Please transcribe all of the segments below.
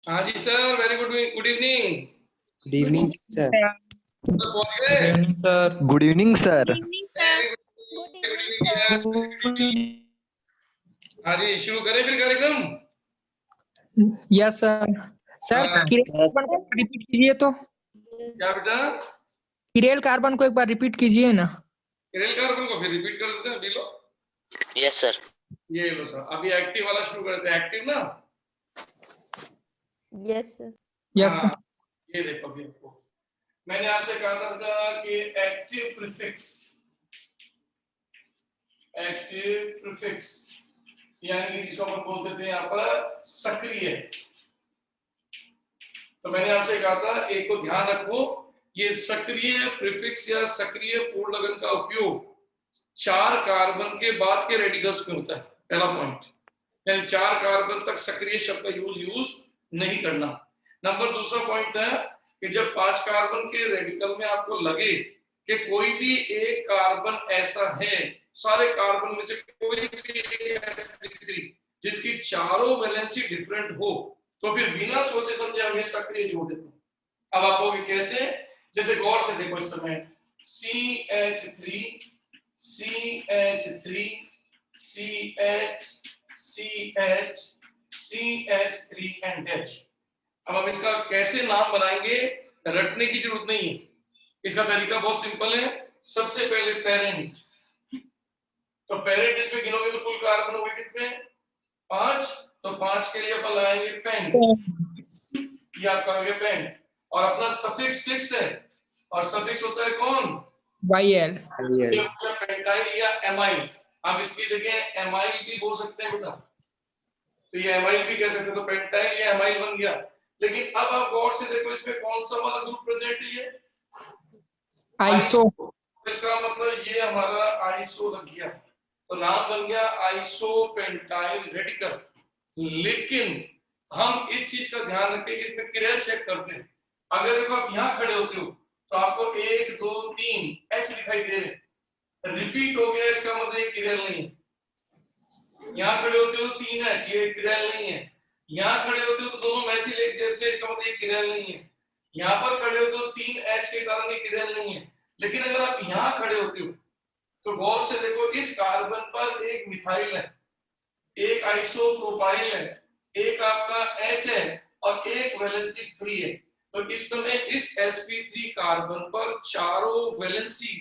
हाँ जी sir, very good good evening. Good evening sir. पहुंच गए। Sir good evening sir. Good evening sir. हाँ जी, शुरू करें फिर कार्यक्रम। Yes sir. सर हाँ। किरेल कार्बन को रिपीट कीजिए तो। क्या बेटा? किरेल कार्बन को एक बार रिपीट कीजिए ना। किरेल कार्बन को फिर रिपीट कर देते हैं अभी लो। Yes sir. ये लो सर, अभी एक्टिव वाला शुरू करते हैं। एक्टिव ना? Yes sir. यस हाँ, सर। ये देखो अभी आपको मैंने आपसे कहा था कि एक्टिव प्रीफिक्स यानी कि जिसको अपन बोलते थे यहाँ पर सक्रिय। तो मैंने आपसे कहा था, एक तो ध्यान रखो, ये सक्रिय प्रीफिक्स या सक्रिय पूर्णगन का उपयोग 4 कार्बन के बाद के रेडिकल्स में होता है। पहला पॉइंट, यानी 4 कार्बन तक सक्रिय शब्द का यूज नहीं करना। नंबर दूसरा पॉइंट है कि जब 5 कार्बन के रेडिकल में आपको लगे कि कोई भी एक कार्बन ऐसा है, सारे कार्बन में से कोई भी एक sp3 जिसकी चारों वैलेंसी डिफरेंट हो, तो फिर बिना सोचे समझे हम ये सक्रिय जोड़ देते हैं। अब आप कहोगे कैसे? जैसे गौर से देखो इस समय CH3 CH3 CH CH CH3 and dash. अब हम इसका कैसे नाम बनाएंगे, रटने की जरूरत नहीं है। इसका तरीका बहुत सिंपल है। सबसे पहले पेरेंट, तो पेरेंट इसमें गिनोगे तो कुल कार्बन हो गए कितने? 5। तो 5 के लिए अपन लगाएंगे पेंट, ये आपका हो गया पेंट। और अपना सफिक्स फिक्स है, और सफिक्स होता है कौन? YL। ये हो गया पेंटाइल या एमाइल। आप इसकी जगह एमाइल भी बोल सकते हैं बेटा, तो ये एमाइल भी कह सकते हैं। तो पेंटाइल या एमाइल बन गया। लेकिन अब आप गौर से देखो इसमें कौन सा वाला ग्रुप प्रेजेंट है? आइसो। इसका मतलब ये हमारा आइसो लग गया, तो नाम बन गया आइसो पेंटाइल रेडिकल। लेकिन हम इस चीज का ध्यान रखें कि इसमें किरेल चेक करते हैं। अगर देखो आप यहाँ खड़े होते हो तो आपको 1 2 3 एच दिखाई दे रहे, रिपीट हो गया, इसका मतलब ये किरेल नहीं है। यहाँ खड़े होते हो 3 एच, ये किरेल नहीं है। यहाँ खड़े होते हो तो दोनों मैथिल एक जैसे, इसका मतलब ये किरेल नहीं है। यहाँ पर खड़े होते हो 3 एच के कारण ये किरेल नहीं है। लेकिन अगर आप यहाँ खड़े होते हो तो गौर से देखो, इस कार्बन पर एक मिथाइल है, एक आइसोप्रोपाइल है, एक आपका H है और एक वैलेंसी फ्री है। तो इस समय इस sp3 कार्बन पर चारों वैलेंसीज,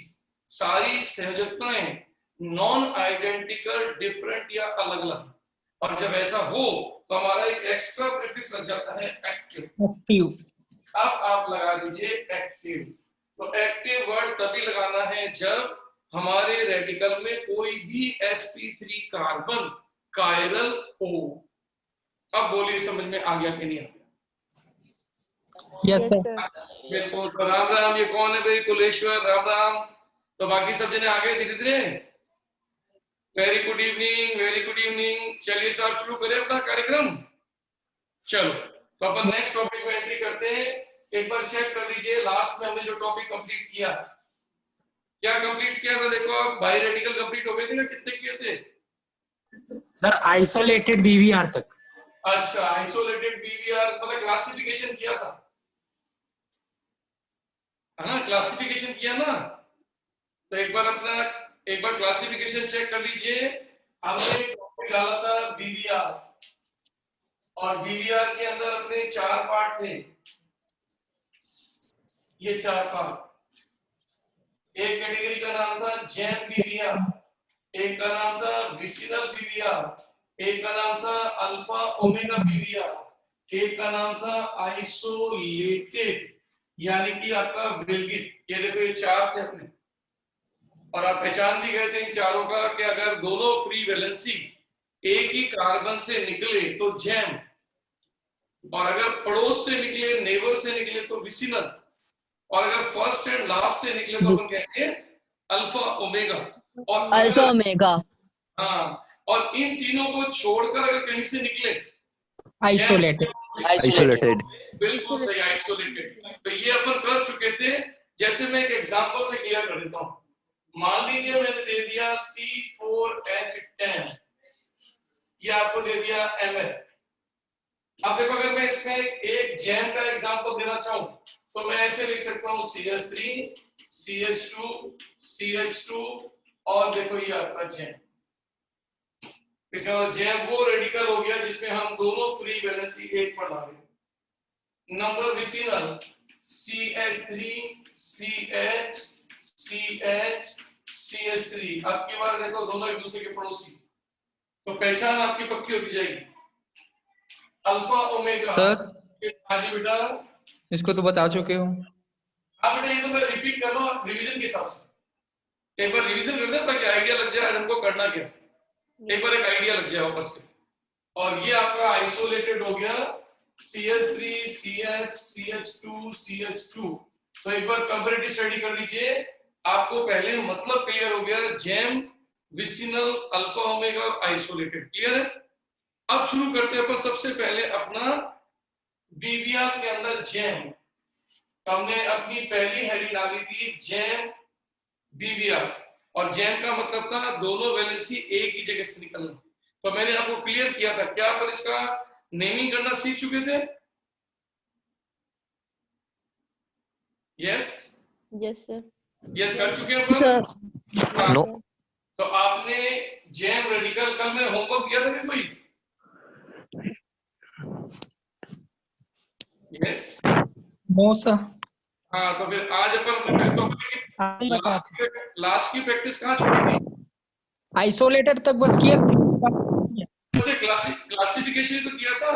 सारी संयोजकताएं नॉन आइडेंटिकल, डिफरेंट या अलग अलग। और जब ऐसा हो तो हमारा एक एक्स्ट्रा प्रीफिक्स लग जाता है एक्टिव। अब आप लगा दीजिए एक्टिव। तो एक्टिव वर्ड तभी लगाना है जब हमारे रेडिकल में कोई भी sp3 कार्बन कायरल हो। अब बोलिए समझ में आ गया कि नहीं आ गया? Yes sir. बिल्कुल। तो राम राम, ये कौन है भाई? कुलेश्वर, राम राम। तो बाकी सब जने आ गए धीरे धीरे। Very good evening, very good evening. चलिए साहब शुरू करें अपना कार्यक्रम। चलो, तो अपन नेक्स्ट टॉपिक में एंट्री करते हैं। एक बार चेक कर लीजिए, लास्ट में हमने जो टॉपिक कंप्लीट किया, क्या कंप्लीट किया था? देखो आप, बाई रेडिकल कंप्लीट हो गए थे ना? कितने किए थे सर? आइसोलेटेड बीवीआर तक। अच्छा, आइसोलेटेड बीवीआर मतलब क्लासिफिकेशन किया था, है ना? क्लासिफिकेशन किया ना? तो एक बार क्लासिफिकेशन चेक कर लीजिए। हमने टॉपिक डाला था बीवीआर, और बीवीआर के अंदर अपने 4 पार्ट थे। ये 4 पार्ट, एक कैटेगरी का नाम था जैम बीवीआर, एक का नाम था विसिनल बीवीआर, एक का नाम था अल्फा ओमेगा बीवीआर, एक का नाम था आइसोलेटेड यानी कि आपका विलगित। ये देखो, ये 4 थे अपने, और आप पहचान भी गए थे इन चारों का कि अगर दोनों फ्री वैलेंसी एक ही कार्बन से निकले तो जैम, और अगर पड़ोस से निकले, नेबर से निकले तो विसिनल, और अगर फर्स्ट एंड लास्ट से निकले तो अपन कहेंगे अल्फा ओमेगा। और अल्फा ओमेगा। हाँ, और इन तीनों को छोड़कर अगर कहीं से निकले आइसोलेटेड। बिल्कुल सही, आइसोलेटेड। तो ये अपन कर चुके थे। जैसे मैं एक एग्जांपल से क्लियर कर देता हूँ। मान लीजिए मैंने दे दिया C4H10, ये आपको दे दिया Ml, अब देखो अगर मैं इसमें एक जैम का एग्जांपल देना चाहूं तो मैं ऐसे लिख सकता हूं CH3 CH2 CH2 और देखो ये आपका जैम। इसका जैम वो रेडिकल हो गया जिसमें हम दोनों फ्री वैलेंसी एक पर ला रहे। Number vicinal CH3 CH CH CH3। अब की बार देखो दोनों एक दूसरे के पड़ोसी, तो पहचान आपकी पक्की होती जाएगी। Alpha omega. सर। हाँ जी बेटा। इसको तो बता चुके हो। आप बेटा ये तो मैं रिपीट कर रहा हूँ रिवीजन के हिसाब से। एक बार रिवीजन कर दें ताकि आइडिया लग जाए हमको करना क्या। एक बार एक आइडिया लग जाए वापस से। और ये आपका आइसोलेटेड हो गया CH3 CH CH2 CH2। तो एक बार कंपैरेटिव स्टडी कर लीजिए, आपको पहले मतलब क्लियर हो गया जैम विसिनल अल्फा ओमेगा और आइसोलेटेड। क्लियर है। अब शुरू करते हैं अपन सबसे पहले अपना बीबिया के अंदर जैम। हमने अपनी पहली हेडिंग डाली थी जैम बीबिया, और जैम का मतलब था दोनों वैलेंसी एक ही जगह से निकलना। तो मैंने आपको क्लियर किया था, क्या पर इसका नेमिंग करना सीख चुके थे? Yes yes sir. यस कर चुके हैं सर। नो। तो आपने जैम रेडिकल कल में होमवर्क दिया था कि कोई? यस। No sir. हाँ तो फिर आज अपन तो लास्ट की प्रैक्टिस कहाँ छोड़ी थी? आइसोलेटेड तक बस किए थे। मुझे क्लासिफिकेशन तो किया था।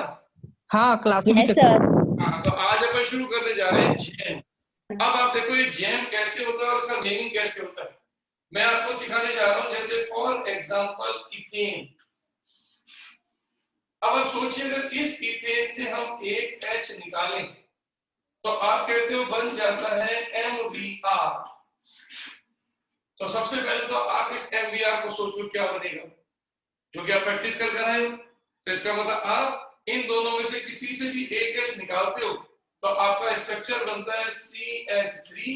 हाँ यस क्लासिफिकेशन। सर। हाँ तो आज अपन शुरू करने जा रहे हैं जैम। अब आप देखो ये जैम कैसे होता है और इसका नेमिंग कैसे होता है मैं आपको सिखाने जा रहा हूं। जैसे फॉर एग्जांपल इथेन। अब आप सोचिए अगर इस इथेन से हम एक H निकालें तो आप कहते हो बन जाता है MBr। तो सबसे पहले तो आप इस MBr को सोचो क्या बनेगा, जो कि आप प्रैक्टिस कर आए हो। तो इसका मतलब आप इन दोनों में से किसी से भी एक H निकालते हो तो आपका स्ट्रक्चर बनता है CH3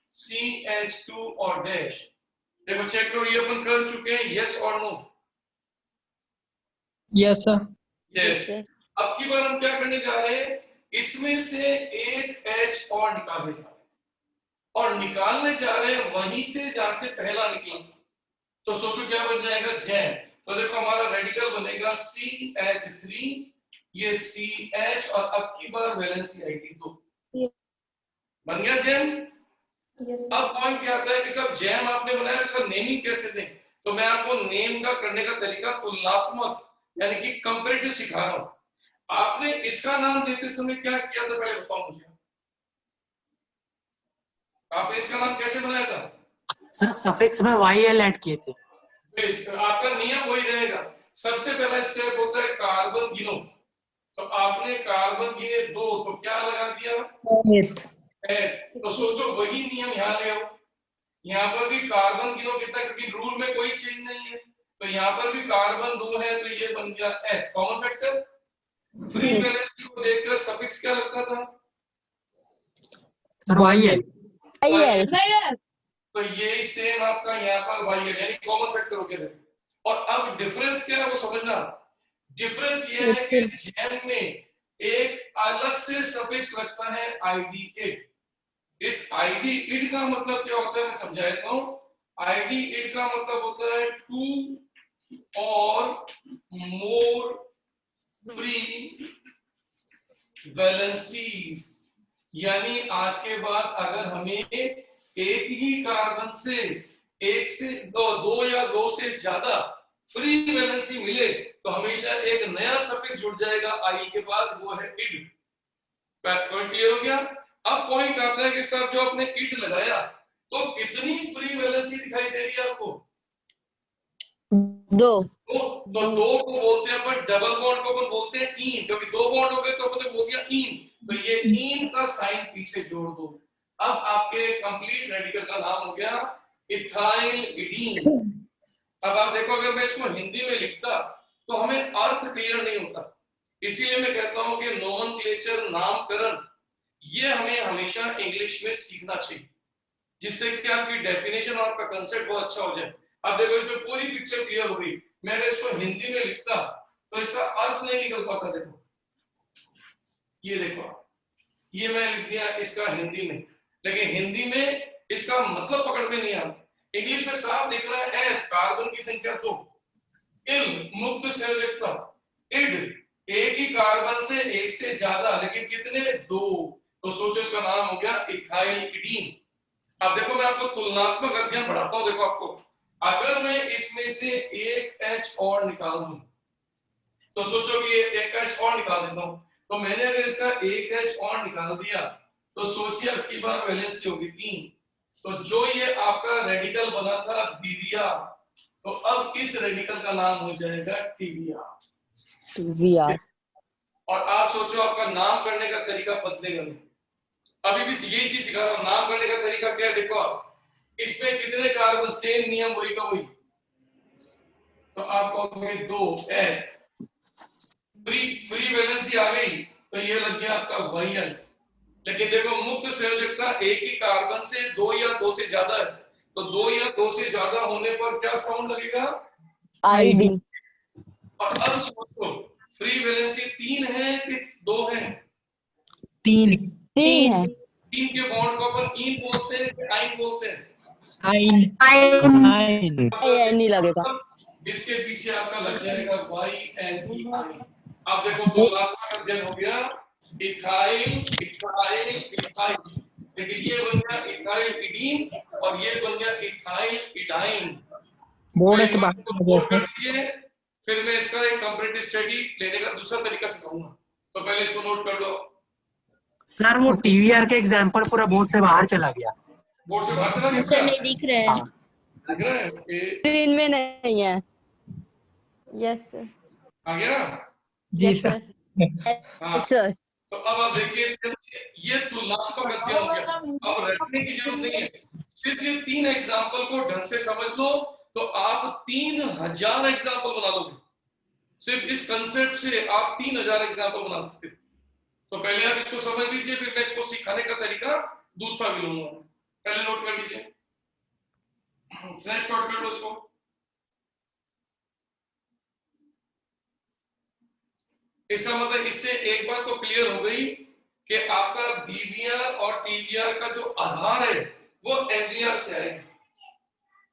CH2 और डैश। देखो चेक करो ये अपन कर चुके हैं। यस और नो? Yes sir. यस। अब की बार हम क्या करने जा रहे हैं, इसमें से एक H और निकालने जा रहे हैं, और निकालने जा रहे हैं वहीं से जहां से पहला निकला। तो सोचो क्या बन जाएगा जैम। तो देखो हमारा रेडिकल बनेगा CH3 ये CH और अब की बार वैलेंसी आएगी 2। बन गया जैम। अब पॉइंट क्या आता है कि सब जैम आपने बनाया इसका नेमिंग कैसे दें। तो मैं आपको नेम का करने का तरीका तुलनात्मक यानी कि कंपैरेटिव सिखा रहा हूं। आपने इसका नाम देते समय क्या किया था पहले बताओ मुझे। आपने इसका नाम कैसे बनाया था? सर सफिक्स में YL ऐड किए थे। आपका नियम वही रहेगा। सबसे पहला स्टेप होता है कार्बन गिनो। तो आपने कार्बन गिने 2 तो क्या लगा दिया है। तो सोचो वही नियम यहाँ ले आओ। यहाँ पर भी कार्बन गिनो कितना, क्योंकि रूल में कोई चेंज नहीं है। तो यहाँ पर भी कार्बन 2 है तो ये बन गया F common factor. Free valency को देखकर सफिक्स क्या लगता था? Sir YL। तो ये सेम आपका यहाँ पर YL यानी कॉमन फैक्टर हो गया। और अब डिफरेंस क्या है वो समझना। डिफरेंस ये है कि जैम में एक अलग से सफिक्स लगता है ID8। इस ID8 का मतलब क्या होता है मैं समझा देता हूं। ID8 का मतलब होता है 2 और मोर फ्री वैलेंसीज। यानी आज के बाद अगर हमें एक ही कार्बन से एक से दो या दो से ज्यादा फ्री वैलेंसी मिले तो हमेशा एक नया सफिक्स जुड़ जाएगा आई के बाद, वो है इड। पॉइंट क्लियर हो गया। अब पॉइंट आता है कि सर जो आपने इड लगाया तो कितनी फ्री वैलेंसी दिखाई दे रही है आपको? 2। तो 2 को बोलते हैं अपन डबल बॉन्ड को अपन बोलते हैं इन, क्योंकि 2 बॉन्ड हो गए तो अपन ने बोल दिया इन। तो ये इन का साइन पीछे जोड़ दो। अब आपके कंप्लीट रेडिकल का नाम हो गया इथाइल इडीन। अब आप देखो अगर मैं इसको हिंदी में लिखता तो हमें अर्थ क्लियर नहीं होता। इसीलिए मैं कहता हूं कि नोमेनक्लेचर नामकरण ये हमें हमेशा इंग्लिश में सीखना चाहिए, जिससे कि आपकी डेफिनेशन और आपका कंसेप्ट बहुत अच्छा हो जाए। अब देखो इसमें पूरी पिक्चर क्लियर हो गई। मैं अगर इसको हिंदी में लिखता तो इसका अर्थ नहीं निकल पाता। देखो ये देखो, ये मैं लिख दिया इसका हिंदी में, लेकिन हिंदी में इसका मतलब पकड़ में नहीं आता। इंग्लिश में साफ दिख रहा है कार्बन की संख्या 2, इल मुक्त संयोजकता, इड एक ही कार्बन से एक से ज्यादा, लेकिन कितने? 2। तो सोचो इसका नाम हो गया इथाइल इडीन। अब देखो मैं आपको तुलनात्मक अध्ययन पढ़ाता हूं। देखो आपको, अगर मैं इसमें से एक H और निकाल दूं, तो सोचो कि एक H और निकाल देता हूं, तो मैंने अगर इसका एक H और निकाल दिया तो सोचिए अब की बार वैलेंसी होगी 3। तो जो ये आपका रेडिकल बना था बीवीआर, तो अब इस रेडिकल का नाम हो जाएगा टीवीआर। VR. और आप सोचो आपका नाम करने का तरीका बदलेगा नहीं। अभी भी यही चीज सिखा रहा हूं, नाम करने का तरीका क्या है? देखो आप, इसमें कितने कार्बन? सेम नियम वही का वही। तो आप कहोगे 2H, फ्री वैलेंसी आ गई, तो ये लग गया आपका YL। लेकिन देखो मुक्त संयोजकता एक ही कार्बन से 2 या 2 से ज्यादा है, तो 2 या 2 से ज्यादा होने पर क्या साउंड लगेगा? ID. और अब सोचो फ्री वैलेंसी 3 है कि 2 है? 3 3 है. 3 के बॉन्ड को अपन इन बोलते हैं कि आइन बोलते हैं? आइन आइन नहीं लगेगा. इसके पीछे आपका लग जाएगा YNEI। अब देखो दो लाख का अध्ययन हो गया, इथाइल इथाइल इथाइल, लेकिन ये बन गया इथाइल इडीन और ये बन गया इथाइल इडाइन। बोर्ड से बाहर फिर मैं इसका एक कंपैरेटिव स्टडी लेने का दूसरा तरीका सिखाऊंगा, तो पहले इसको नोट कर लो। सर वो टीवीआर के एग्जाम्पल पूरा बोर्ड से बाहर चला गया। बोर्ड से बाहर चला मुझे गया? नहीं दिख रहे हैं. दिख रहा है? स्क्रीन में नहीं है. Yes sir. आ गया? जी सर। हाँ। सर. तो अब आप देखिए, ये तुलनात्मक अध्ययन हो गया। अब रटने की जरूरत नहीं है, सिर्फ ये 3 एग्जाम्पल को ढंग से समझ लो तो आप 3000 एग्जाम्पल बना लोगे। सिर्फ इस कंसेप्ट से आप 3000 एग्जाम्पल बना सकते हो। तो पहले आप इसको समझ लीजिए, फिर मैं इसको सिखाने का तरीका दूसरा भी लूंगा। पहले नोट कर लीजिए, स्नैपशॉट कर लो इसको। इसका मतलब इससे एक बात तो क्लियर हो गई कि आपका बीवीआर और टीवीआर का जो आधार है वो एमवीआर से आएगा।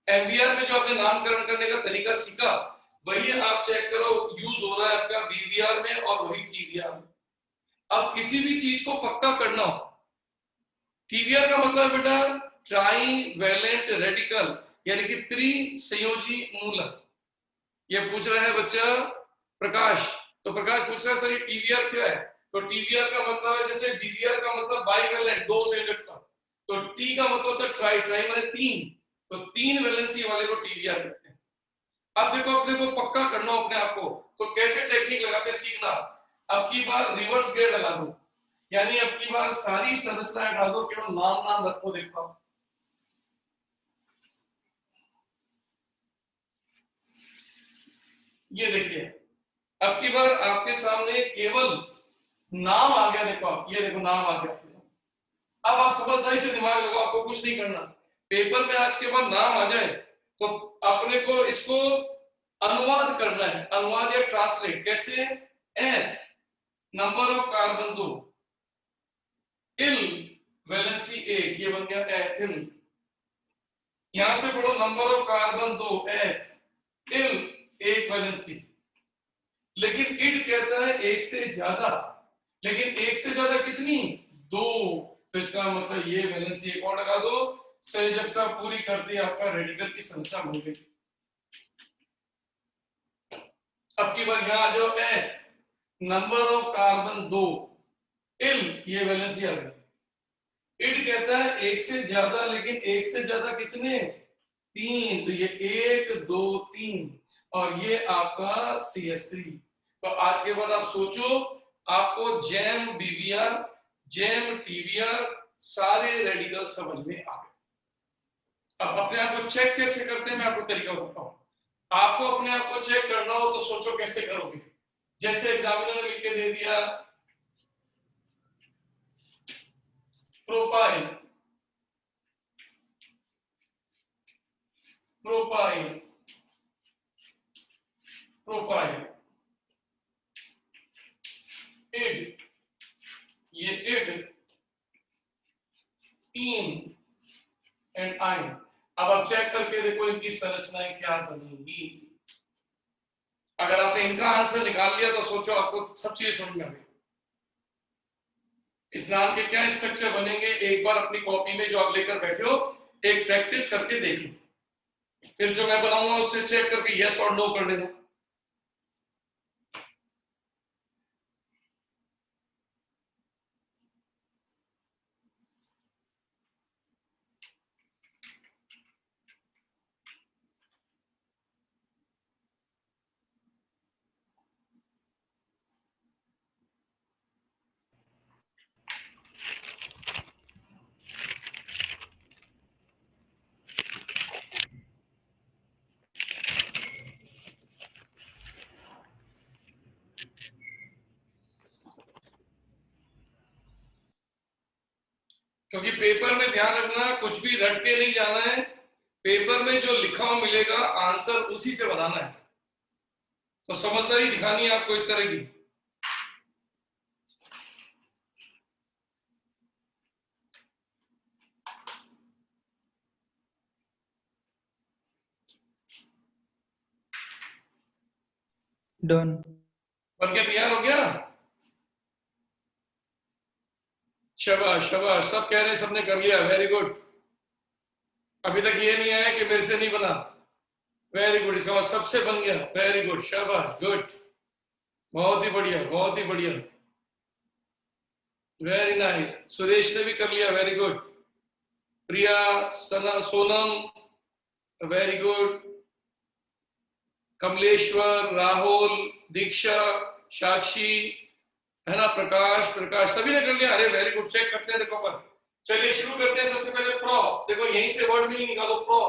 एमवीआर में जो आपने नामकरण करने का तरीका सीखा, वही आप चेक करो यूज हो रहा है आपका बीवीआर में और वही टीवीआर में। अब किसी भी चीज को पक्का करना हो, टीवीआर का मतलब बेटा ट्राई वैलेंट रेडिकल, यानी कि त्रिसंयोजी मूलक। ये पूछ रहा है बच्चा प्रकाश, तो प्रकाश पूछ रहा है सर ये टीवीआर क्या है? तो टीवीआर का मतलब है, जैसे बीवीआर का मतलब बाइवैलेंट, 2 संयोजकता, तो टी का मतलब होता है ट्राई, ट्राई माने 3, तो 3 वैलेंसी वाले को टीवीआर कहते हैं। अब देखो अपने को पक्का करना हो अपने आप को, तो कैसे टेक्निक लगाते सीखना। अब की बार रिवर्स गेयर लगा दो, यानी अब की बार सारी संरचना हटा दो, केवल नाम नाम रखो। देखो ये देखिए, अब की बार आपके सामने केवल नाम आ गया। देखो आप, ये देखो नाम आ गया आपके सामने। अब आप समझदारी से दिमाग लगाओ, आपको कुछ नहीं करना। पेपर में आज के बाद नाम आ जाए तो अपने को इसको अनुवाद करना है, अनुवाद या ट्रांसलेट। कैसे? Eth number of carbon 2, yl valency 1, ये बन गया एथिल। यहां से पढ़ो नंबर ऑफ कार्बन 2 एथ, इल 1 वैलेंसी। लेकिन इड कहता है 1 से ज्यादा, लेकिन 1 से ज्यादा कितनी? 2। तो इसका मतलब ये वैलेंसी 1 और लगा दो, संयोजकता पूरी कर दी, आपका रेडिकल की संख्या बन गई। अब की बार यहां आ जाओ, एथ नंबर ऑफ कार्बन 2, इल ये वैलेंसी आ गई। इड कहता है 1 से ज्यादा, लेकिन 1 से ज्यादा कितने? 3। तो ये 1 2 3 और ये आपका CH3। तो आज के बाद आप सोचो, आपको जेम बीवीआर, जेम टीवीआर सारे रेडिकल समझ में आ गए। अब अपने आप को चेक कैसे करते हैं मैं आपको तरीका बताता हूं। आपको अपने आप को चेक करना हो तो सोचो कैसे करोगे। जैसे एग्जामिनर ने लिख के दे दिया प्रोपाइल, प्रोपाइल, प्रोपाइल, इड, इड, इन एंड आई। अब आप चेक करके देखो इनकी संरचनाएं क्या बनेंगी। अगर आपने इनका आंसर निकाल लिया तो सोचो आपको सब चीजें समझ में आ गई। इस नाम के क्या स्ट्रक्चर बनेंगे, एक बार अपनी कॉपी में जो आप लेकर बैठे हो एक प्रैक्टिस करके देख लो, फिर जो मैं बनाऊंगा उससे चेक करके यस और नो कर लेना। क्योंकि पेपर में ध्यान रखना, कुछ भी रट के नहीं जाना है। पेपर में जो लिखा हुआ मिलेगा आंसर उसी से बनाना है। तो समझदारी दिखानी है आपको इस तरह की। डन। बन के तैयार हो गया? शाबाश शाबाश, सब कह रहे हैं सबने कर लिया, वेरी गुड। अभी तक ये नहीं आया कि मेरे से नहीं बना, वेरी गुड। इसका मतलब सबसे बन गया, वेरी गुड, शाबाश, गुड, बहुत ही बढ़िया, बहुत ही बढ़िया, वेरी नाइस। सुरेश ने भी कर लिया, वेरी गुड। प्रिया, सना, सोनम, वेरी गुड। कमलेश्वर, राहुल, दीक्षा, साक्षी, है ना, प्रकाश, प्रकाश, सभी ने कर लिया। अरे वेरी गुड, चेक करते हैं देखो पर। चलिए शुरू करते हैं। सबसे पहले प्रो, देखो यहीं से वर्ड मीनिंग निकालो। प्रो,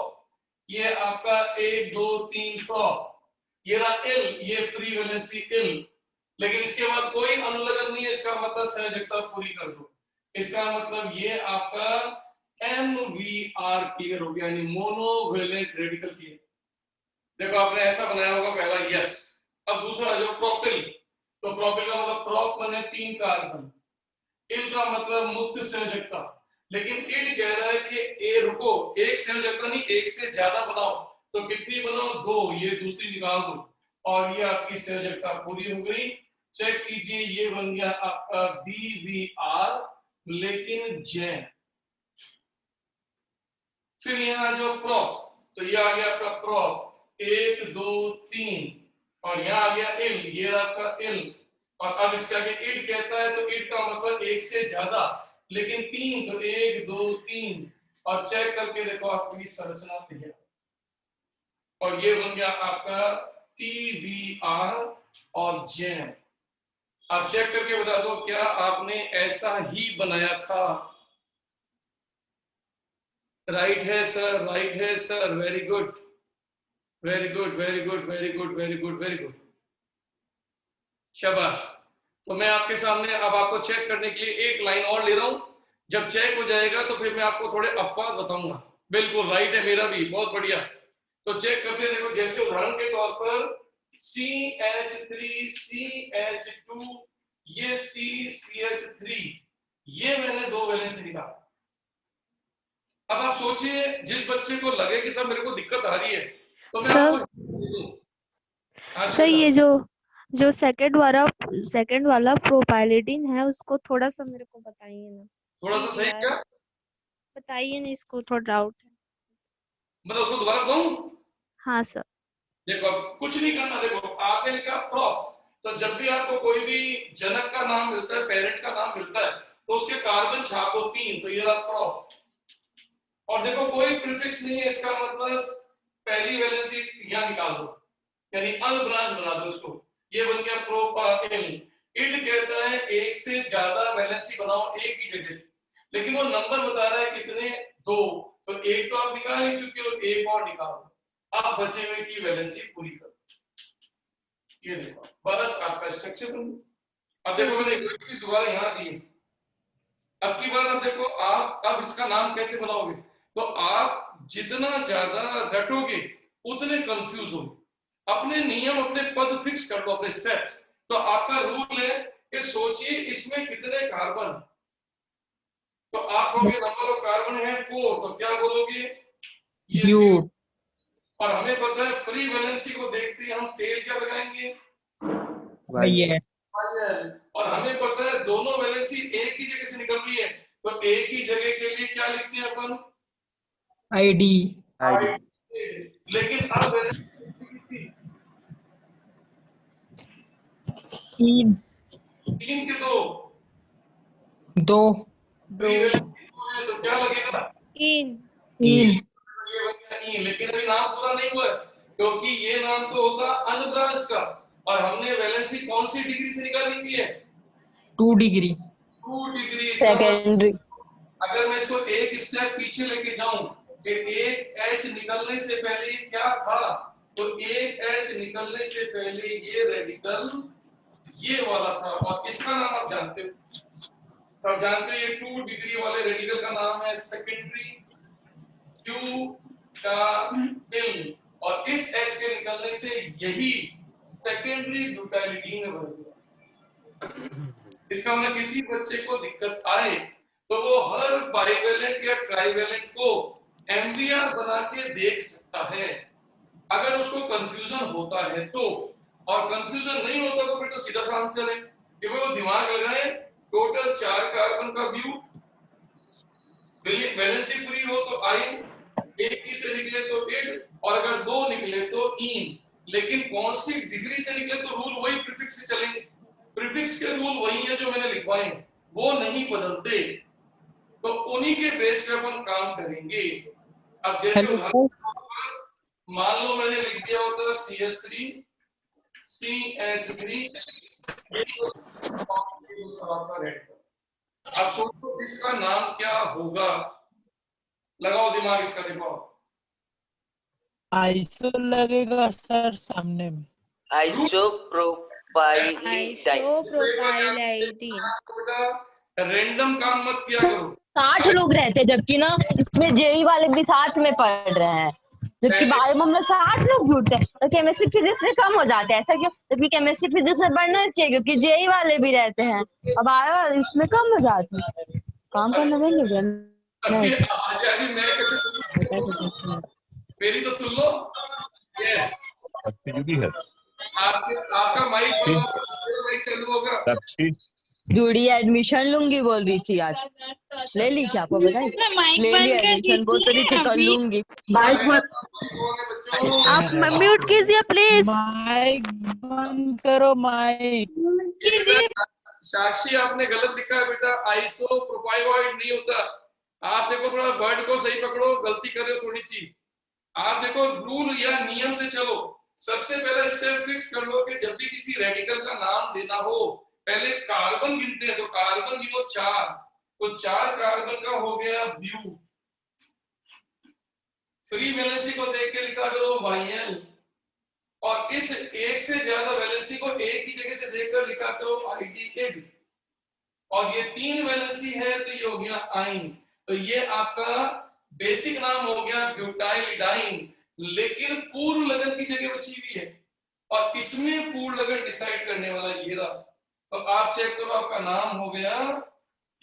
ये आपका 1 2 3 प्रो। ये रहा इल, ये फ्री वैलेंसी इल, लेकिन इसके बाद कोई अनुलग्न नहीं है, इसका मतलब संयोजकता पूरी कर दो। इसका मतलब ये आपका MVR क्लियर हो गया, यानी मोनोवेलेंट रेडिकल क्लियर। देखो आपने ऐसा बनाया होगा पहला, यस। अब दूसरा जो प्रोपिल, तो प्रोपिल का मतलब प्रोप माने 3 कार्बन, इल का मतलब मुक्त संयोजकता। लेकिन इड कह रहा है कि ए रुको, एक संयोजकता नहीं, एक से ज्यादा बनाओ। तो कितनी बनाओ? 2, ये दूसरी निकाल दो और ये आपकी संयोजकता पूरी हो गई। चेक कीजिए, ये बन गया आपका BVR लेकिन जैन। फिर यहाँ जो प्रोप, तो ये आ गया आपका प्रोप 1 2 3, और यहाँ आ गया इल, ये आपका इल। और अब इसका इड कहता है, तो इड का मतलब एक से ज्यादा, लेकिन 3, तो 1 2 3, और चेक करके देखो आपकी संरचना तैयार। और ये बन गया आपका TVR और जैन। आप चेक करके बता दो, क्या आपने ऐसा ही बनाया था? राइट है सर, राइट है sir, very good, very good, very good, very good, very good, very good, शाबाश। तो मैं आपके सामने अब आपको चेक करने के लिए एक लाइन और ले रहा हूं। जब चेक हो जाएगा तो फिर मैं आपको थोड़े अपवाद बताऊंगा। बिल्कुल राइट है मेरा भी, बहुत बढ़िया। तो चेक करते देखो, जैसे उदाहरण के तौर पर CH3 CH2, ये CH3, ये मैंने 2 वैलेंसी निकाला। अब आप सोचिए, जिस बच्चे को लगे कि सर मेरे को दिक्कत आ रही है, तो मैं आपको सर ये जो सेकंड वाला प्रोपाइलिडीन है, उसको थोड़ा सा मेरे को बताइए ना। थोड़ा सा सही क्या बताइए ना, इसको थोड़ा डाउट है। मतलब उसको दोबारा बताऊं? हाँ सर। देखो अब कुछ नहीं करना। देखो आपने लिखा प्रॉप, तो जब भी आपको कोई भी जनक का नाम मिलता है, पेरेंट का नाम मिलता है, तो उसके कार्बन छापो 3, तो ये रहा प्रॉप। और देखो कोई प्रीफिक्स नहीं है, इसका मतलब पहली वैलेंसी यहां निकाल दो, यानी अल ब्रांच बना दो उसको। ये बन गया प्रोपाइल। इड कहता है एक से ज्यादा वैलेंसी बनाओ एक ही जगह से, लेकिन वो नंबर बता रहा है कितने? 2, तो एक तो आप निकाल ही चुके हो, एक और निकालो। आप बचे हुए की वैलेंसी पूरी करो। ये देखो बस आपका स्ट्रक्चर बन गया। अब देखो मैंने एक चीज दोबारा यहाँ दी है। अब की बार अब देखो आप अब इसका नाम कैसे बनाओगे? तो आप जितना ज्यादा रटोगे उतने कंफ्यूज होगे। अपने नियम, अपने पद फिक्स कर लो, अपने स्टेप्स। तो आपका रूल है कि सोचिए इसमें कितने कार्बन, तो आप कहोगे नंबर ऑफ कार्बन है 4, तो क्या बोलोगे? ये ब्यूट। और हमें पता है फ्री वैलेंसी को देखते ही हम टेल क्या लगाएंगे? ये और हमें पता है दोनों वैलेंसी एक ही जगह से निकल रही है, तो एक ही जगह के लिए क्या लिखते हैं अपन? आईडी। लेकिन अब वैलेंसी तीन। 3 के 2 दो। फ्री वैलेंसी 2 है, तो क्या लगेगा? तीन। तीन। ये बन गया नहीं, लेकिन अभी नाम पूरा नहीं हुआ है, क्योंकि ये नाम तो होगा अनब्रांच का, और हमने वैलेंसी कौन सी डिग्री से निकाली हुई है? 2 डिग्री। 2 डिग्री। सेकेंडरी। अगर मैं इसको एक स्टेप पीछे लेके जाऊं कि एक एच निकलने से पहले ये क्या था, तो एक एच निकलने से पहले ये रेडिकल ये वाला था, और इसका नाम आप जानते हो। तो आप जानते हो ये 2 डिग्री वाले रेडिकल का नाम है सेकेंडरी ब्यूटाइल, और इस एच के निकलने से यही सेकेंडरी ब्यूटाइलिडीन बन गया। इसका मतलब किसी बच्चे को दिक्कत आए तो वो हर बाइवेलेंट या ट्राइवेलेंट को एमवीआर बना के देख सकता है, अगर उसको कंफ्यूजन होता है तो। और कंफ्यूजन नहीं होता तो फिर तो सीधा सा आंसर है कि वो दिमाग लगाए, टोटल 4 कार्बन का ब्यूट, वैलेंसी फ्री हो तो आइन, एक ही से निकले तो इड, और अगर 2 निकले तो इन। लेकिन कौन सी डिग्री से निकले तो रूल वही प्रीफिक्स से चलेंगे, प्रीफिक्स के रूल वही है जो मैंने लिखवाए हैं, वो नहीं बदलते, तो उन्हीं के बेस पे अपन काम करेंगे। अब जैसे मान लो मैंने लिख दिया होता CH3 CH3, अब सोचो इसका नाम क्या होगा, लगाओ दिमाग इसका, देखो आइसो लगेगा सर सामने में। आइसोप्रोपाइल रैंडम काम मत किया करो। 60 लोग रहते हैं, जबकि ना इसमें जेई वाले भी साथ में पढ़ रहे हैं, जबकि बायो में 60 लोग जुड़ते हैं, तो केमिस्ट्री फिजिक्स में कम हो जाते हैं, ऐसा क्यों? जबकि केमिस्ट्री फिजिक्स में पढ़ना चाहिए, क्योंकि जेई वाले भी रहते हैं, अब बायो इसमें कम हो जाती है। काम करना नहीं आज अभी मैं कैसे मेरी तो सुन लो। यस, है आपका माइक चालू होगा। जुड़ी एडमिशन लूंगी बोल रही थी, आज ले ली क्या? आपको बताई? ले ली एडमिशन, बोल रही थी कर लूंगी। आप म्यूट कीजिए प्लीज। माइक बंद करो, माइक। साक्षी आपने गलत लिखा है बेटा, आइसो प्रोपाइलॉइड नहीं होता। आप देखो थोड़ा वर्ड को सही पकड़ो, गलती कर रहे हो थोड़ी सी। आप देखो रूल या नियम से चलो। सबसे पहला स्टेप फिक्स कर लो कि जब भी किसी रेडिकल का नाम देना हो पहले कार्बन गिनते हैं, तो कार्बन गिनो 4, तो 4 कार्बन का हो गया ब्यू। फ्री वैलेंसी को देख के लिखा करो वाइएल, और इस एक से ज्यादा वैलेंसी को एक ही जगह से देखकर लिखा करो आईडी। और ये 3 वैलेंसी है तो ये हो गया आइन। तो ये आपका बेसिक नाम हो गया ब्यूटाइलिडाइन, लेकिन पूर्व लगन की जगह बची हुई है, और इसमें पूर्व लगन डिसाइड करने वाला ये रहा। तो आप चेक करो, आपका नाम हो गया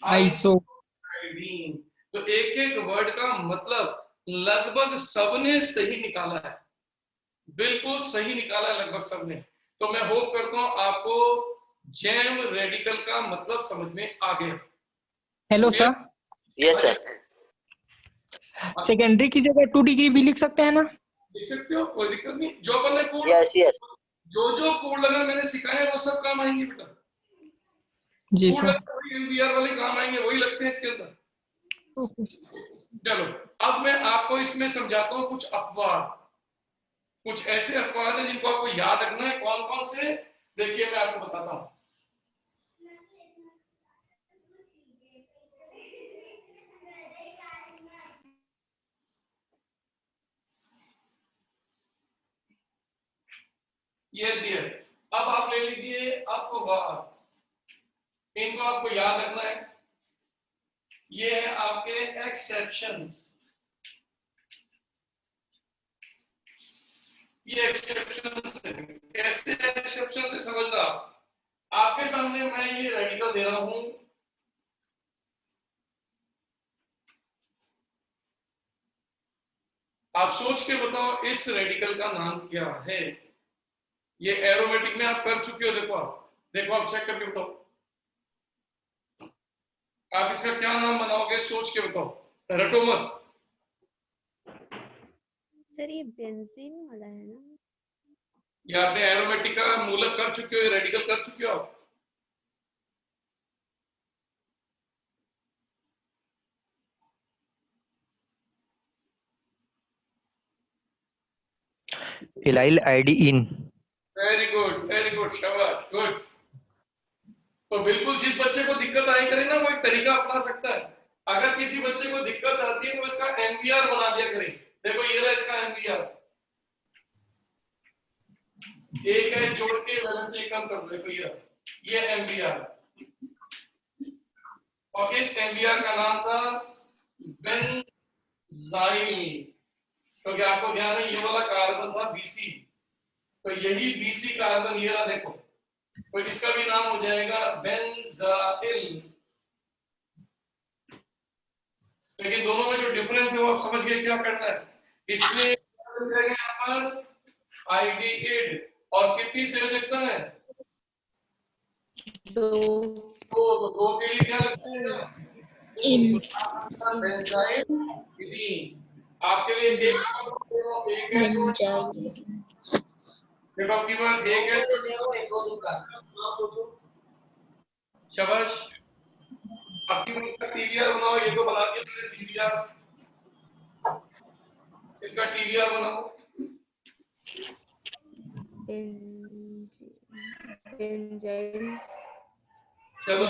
आइसोप्रोपाइलीन। तो एक एक वर्ड का मतलब लगभग सबने सही निकाला है, बिल्कुल सही निकाला है लगभग सबने। तो मैं होप करता हूं आपको जैम रेडिकल का मतलब समझ में आ गया। Hello sir. Yes sir. Secondary की जगह 2 डिग्री भी लिख सकते हैं ना? लिख सकते हो, कोई दिक्कत नहीं। जो अपन ने कोड यस यस। जो कोड लगन मैंने सिखाया वो सब काम आएंगे बेटा। जी सर। एमवीआर वाले काम आएंगे, वही लगते हैं इसके अंदर। चलो अब मैं आपको इसमें समझाता हूँ कुछ अपवाद। कुछ ऐसे अपवाद हैं जिनको आपको याद रखना है। कौन कौन से, देखिए मैं आपको बताता हूँ। यस ये अब आप ले लीजिए अपवाद, इनको आपको याद रखना है। ये है आपके एक्सेप्शंस। ये एक्सेप्शंस है। कैसे एक्सेप्शन से समझना, आपके सामने मैं ये रेडिकल दे रहा हूं, आप सोच के बताओ इस रेडिकल का नाम क्या है। ये एरोमेटिक में आप कर चुके हो, देखो आप चेक करके बताओ आप इसका क्या नाम बनाओगे, सोच के बताओ, रटो मत। सर ये बेंजीन वाला है ना? ये आपने एरोमेटिक का मूलक कर चुके हो, ये रेडिकल कर चुके हो आप। इलाइल आइडिन। वेरी गुड, शाबाश, गुड। तो बिल्कुल जिस बच्चे को दिक्कत आई करे ना, वो एक तरीका अपना सकता है। अगर किसी बच्चे को दिक्कत आती है तो इसका एमवीआर बना दिया करें। देखो ये रहा इसका एमवीआर, एक है जोड़ के बैलेंस एक कम कर दो, देखो ये एमवीआर, और इस एमवीआर का नाम था बेंजाइल। क्योंकि आपको ध्यान है ये वाला कार्बन था बीसी, तो यही बीसी कार्बन ये रहा, देखो, तो इसका भी नाम हो जाएगा बेंजाइल। लेकिन दोनों में जो डिफरेंस है वो आप समझ गए क्या करना है। इसमें यहाँ पर आईडी और कितनी संयोजकता है? दो के लिए क्या लगता है? बेंजाइल इडीन। आपके लिए एक है देखो आपकी बार एक है शाबाश। आपकी बार इसका टीवीआर बनाओ, ये तो बना दिया मैंने टीवीआर, इसका टीवीआर बनाओ। बेंजाइल चलो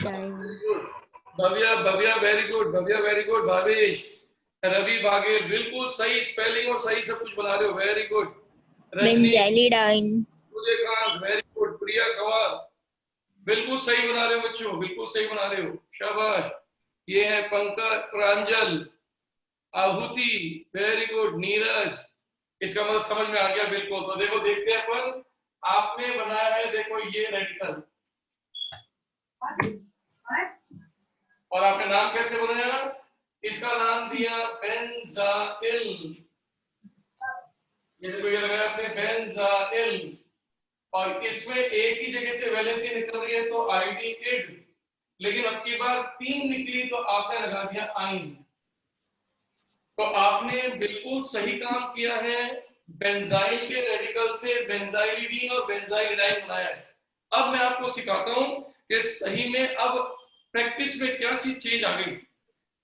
Bhavya Bhavya very good, Bhavya very good, Bhavesh, Ravi Baghel बिल्कुल सही स्पेलिंग और सही सब कुछ बना रहे हो, very good. Benzylidene, Suryakant very good, Priya Kawal बिल्कुल सही बना रहे हो बच्चों, बिल्कुल सही बना रहे हो, शाबाश। ये है पंकज, प्रांजल, आहुति वेरी गुड, नीरज, इसका मतलब समझ में आ गया बिल्कुल। तो देखो देखते हैं अपन, आपने बनाया है देखो ये रेडिकल, और आपने नाम कैसे बनाया? इसका नाम दिया बेंजाइल। ये देखो ये लगाया आपने बेंजाइल, और इसमें एक ही जगह से वैलेंसी निकल रही है तो आईडी-इड, लेकिन अब की बार 3 निकली तो आपने लगा दिया आइन। तो आपने बिल्कुल सही काम किया है, बेंजाइल के रेडिकल से बेंजाइलिडीन और बेंजाइलिडाइन बनाया है। अब मैं आपको सिखाता हूं कि सही में अब प्रैक्टिस में क्या चीज चेंज आ गई।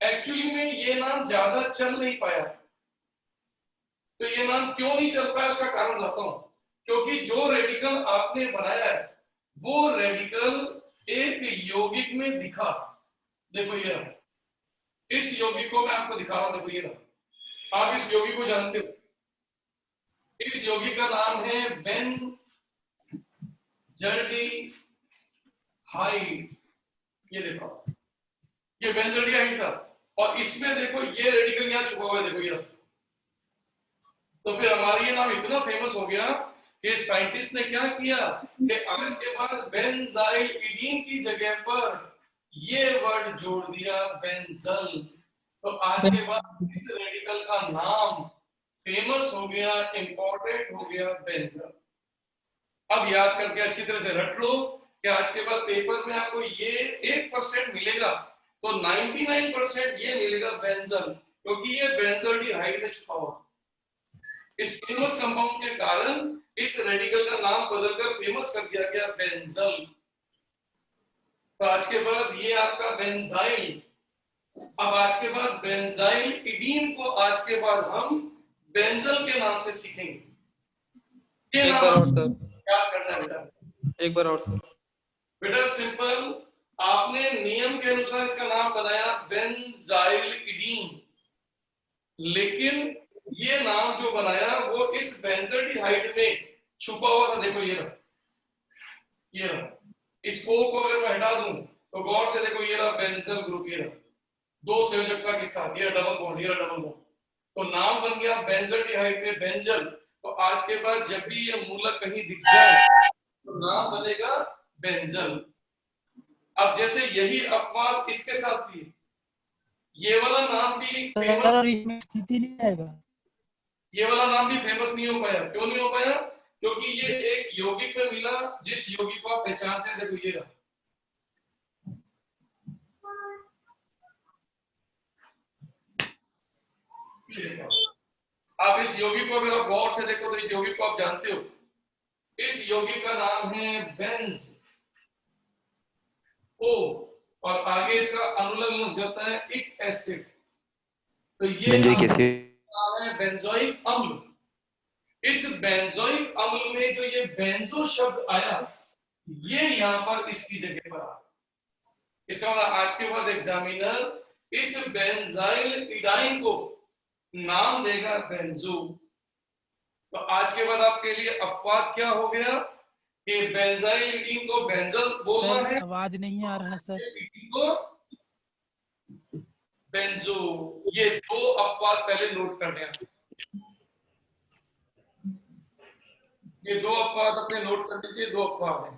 एक्चुअली में ये नाम ज्यादा चल नहीं पाया, तो ये नाम क्यों नहीं चल पाया उसका कारण बताता हूं। क्योंकि जो रेडिकल आपने बनाया है वो रेडिकल एक यौगिक में दिखा, देखो ये रहा, इस यौगिक को मैं आपको दिखा रहा हूं, देखो ये रहा, आप इस यौगिक को जानते हो, इस यौगिक का नाम है बेंजल्डिहाइड। ये देखो ये बेंजल्डिहाइड था, और इसमें देखो ये रेडिकल यहाँ छुपा हुआ है, देखो ये रहा। तो फिर हमारा ये नाम इतना फेमस हो गया कि साइंटिस्ट ने क्या किया कि आज के बाद बेंजाइलिडीन की जगह पर ये वर्ड जोड़ दिया बेंजल। तो आज के बाद इस रेडिकल का नाम फेमस हो गया, इंपॉर्टेंट हो गया, बेंजल। अब याद करके अच्छी तरह से रट लो कि आज के बाद पेपर में आपको ये 1% मिलेगा तो 99% ये मिलेगा बेंजल, क्योंकि ये बेंजल्डिहाइड में छुपा हुआ। इस फेमस कंपाउंड के कारण इस रेडिकल का नाम बदलकर फेमस कर दिया गया बेंजल। तो आज के बाद ये आपका बेंजाइल। अब आज के बाद बेंजाइल इडीन को आज के बाद हम बेंजल के नाम से सीखेंगे। ये नाम क्या करना है बेटा? एक बार और सर। बेटा सिंपल, आपने नियम के अनुसार इसका नाम बनाया बेंजाइल इडीन, लेकिन ये नाम जो बनाया वो इस बेंजल्डिहाइड में छुपा हुआ था, देखो ये रहा, ये रहा। इस O को अगर मैं हटा दूं तो गौर से देखो ये रहा बेंजल ग्रुप, ये रहा, 2 संयोजकता के साथ, ये डबल बॉन्ड, ये डबल बॉन्ड, तो नाम बन गया बेंजल्डिहाइड में बेंजल। तो आज के बाद जब भी ये मूलक कहीं दिख जाए तो नाम बनेगा बेंजल। अब जैसे यही अपवाद इसके साथ भी, ये वाला नाम भी इसमें स्थिति नहीं आएगा। ये वाला नाम भी फेमस नहीं हो पाया। क्यों नहीं हो पाया? क्योंकि ये एक यौगिक में मिला, जिस यौगिक को आप पहचानते हैं। देखो ये रहा, आप इस यौगिक को अगर आप गौर से देखो तो इस यौगिक को आप जानते हो। इस यौगिक का नाम है बेंज ओ, और आगे इसका अनुलग्न लग जाता है इक एसिड। तो ये नाम है बेंजोइक अम्ल। इस बेंजोइक अम्ल में जो ये बेंजो शब्द आया, ये यहां पर इसकी जगह पर आया। इसका मतलब आज के बाद एग्जामिनर इस बेंजाइल इडाइन को नाम देगा बेंजो। तो आज के बाद आपके लिए अपवाद क्या हो गया कि बेंजाइल इडीन को बेंजल बोलना सर है, आवाज नहीं आ रहा सर। को बेंजो। ये दो अपवाद पहले नोट कर लें। ये दो अपवाद अपने नोट कर लीजिए, दो अपवाद हैं।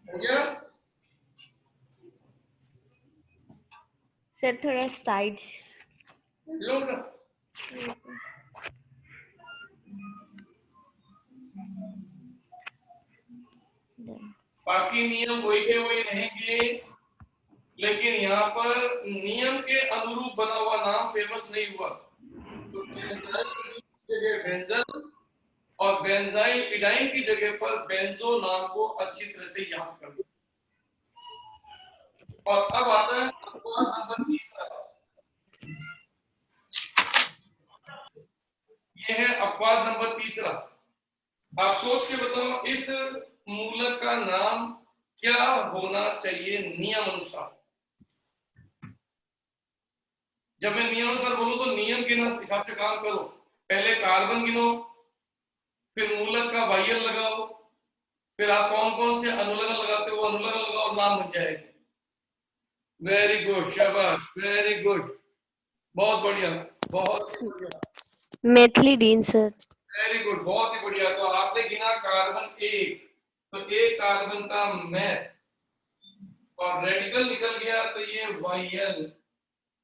हो गया सर थोड़ा साइड। लो ना। बाकी नियम वही के वही रहेंगे, लेकिन यहाँ पर नियम के अनुरूप बना हुआ नाम फेमस नहीं हुआ। तो बेंजाइल की जगह बेंजल और बेंजाइल इडाइन की जगह पर बेंजो नाम को अच्छी तरह से याद कर लो। और अब आता है अपवाद नंबर तीसरा। ये है अपवाद नंबर तीसरा। आप सोच के बताओ इस मूलक का नाम क्या होना चाहिए नियम अनुसार। जब मैं नियम अनुसार बोलूं तो नियम के हिसाब से काम करो। पहले कार्बन गिनो, फिर मूलक का वाइयल लगाओ, फिर आप कौन कौन से अनुलग्न लगाते हो अनुलग्न लगाओ, नाम बन जाएगा। वेरी गुड, शाबाश, वेरी गुड, बहुत बढ़िया, बहुत बढ़िया, मेथिलीडीन सर। वेरी गुड, बहुत ही बढ़िया। तो आपने गिना कार्बन एक, तो एक कार्बन का मैथ और रेडिकल निकल गया तो ये वाइयल।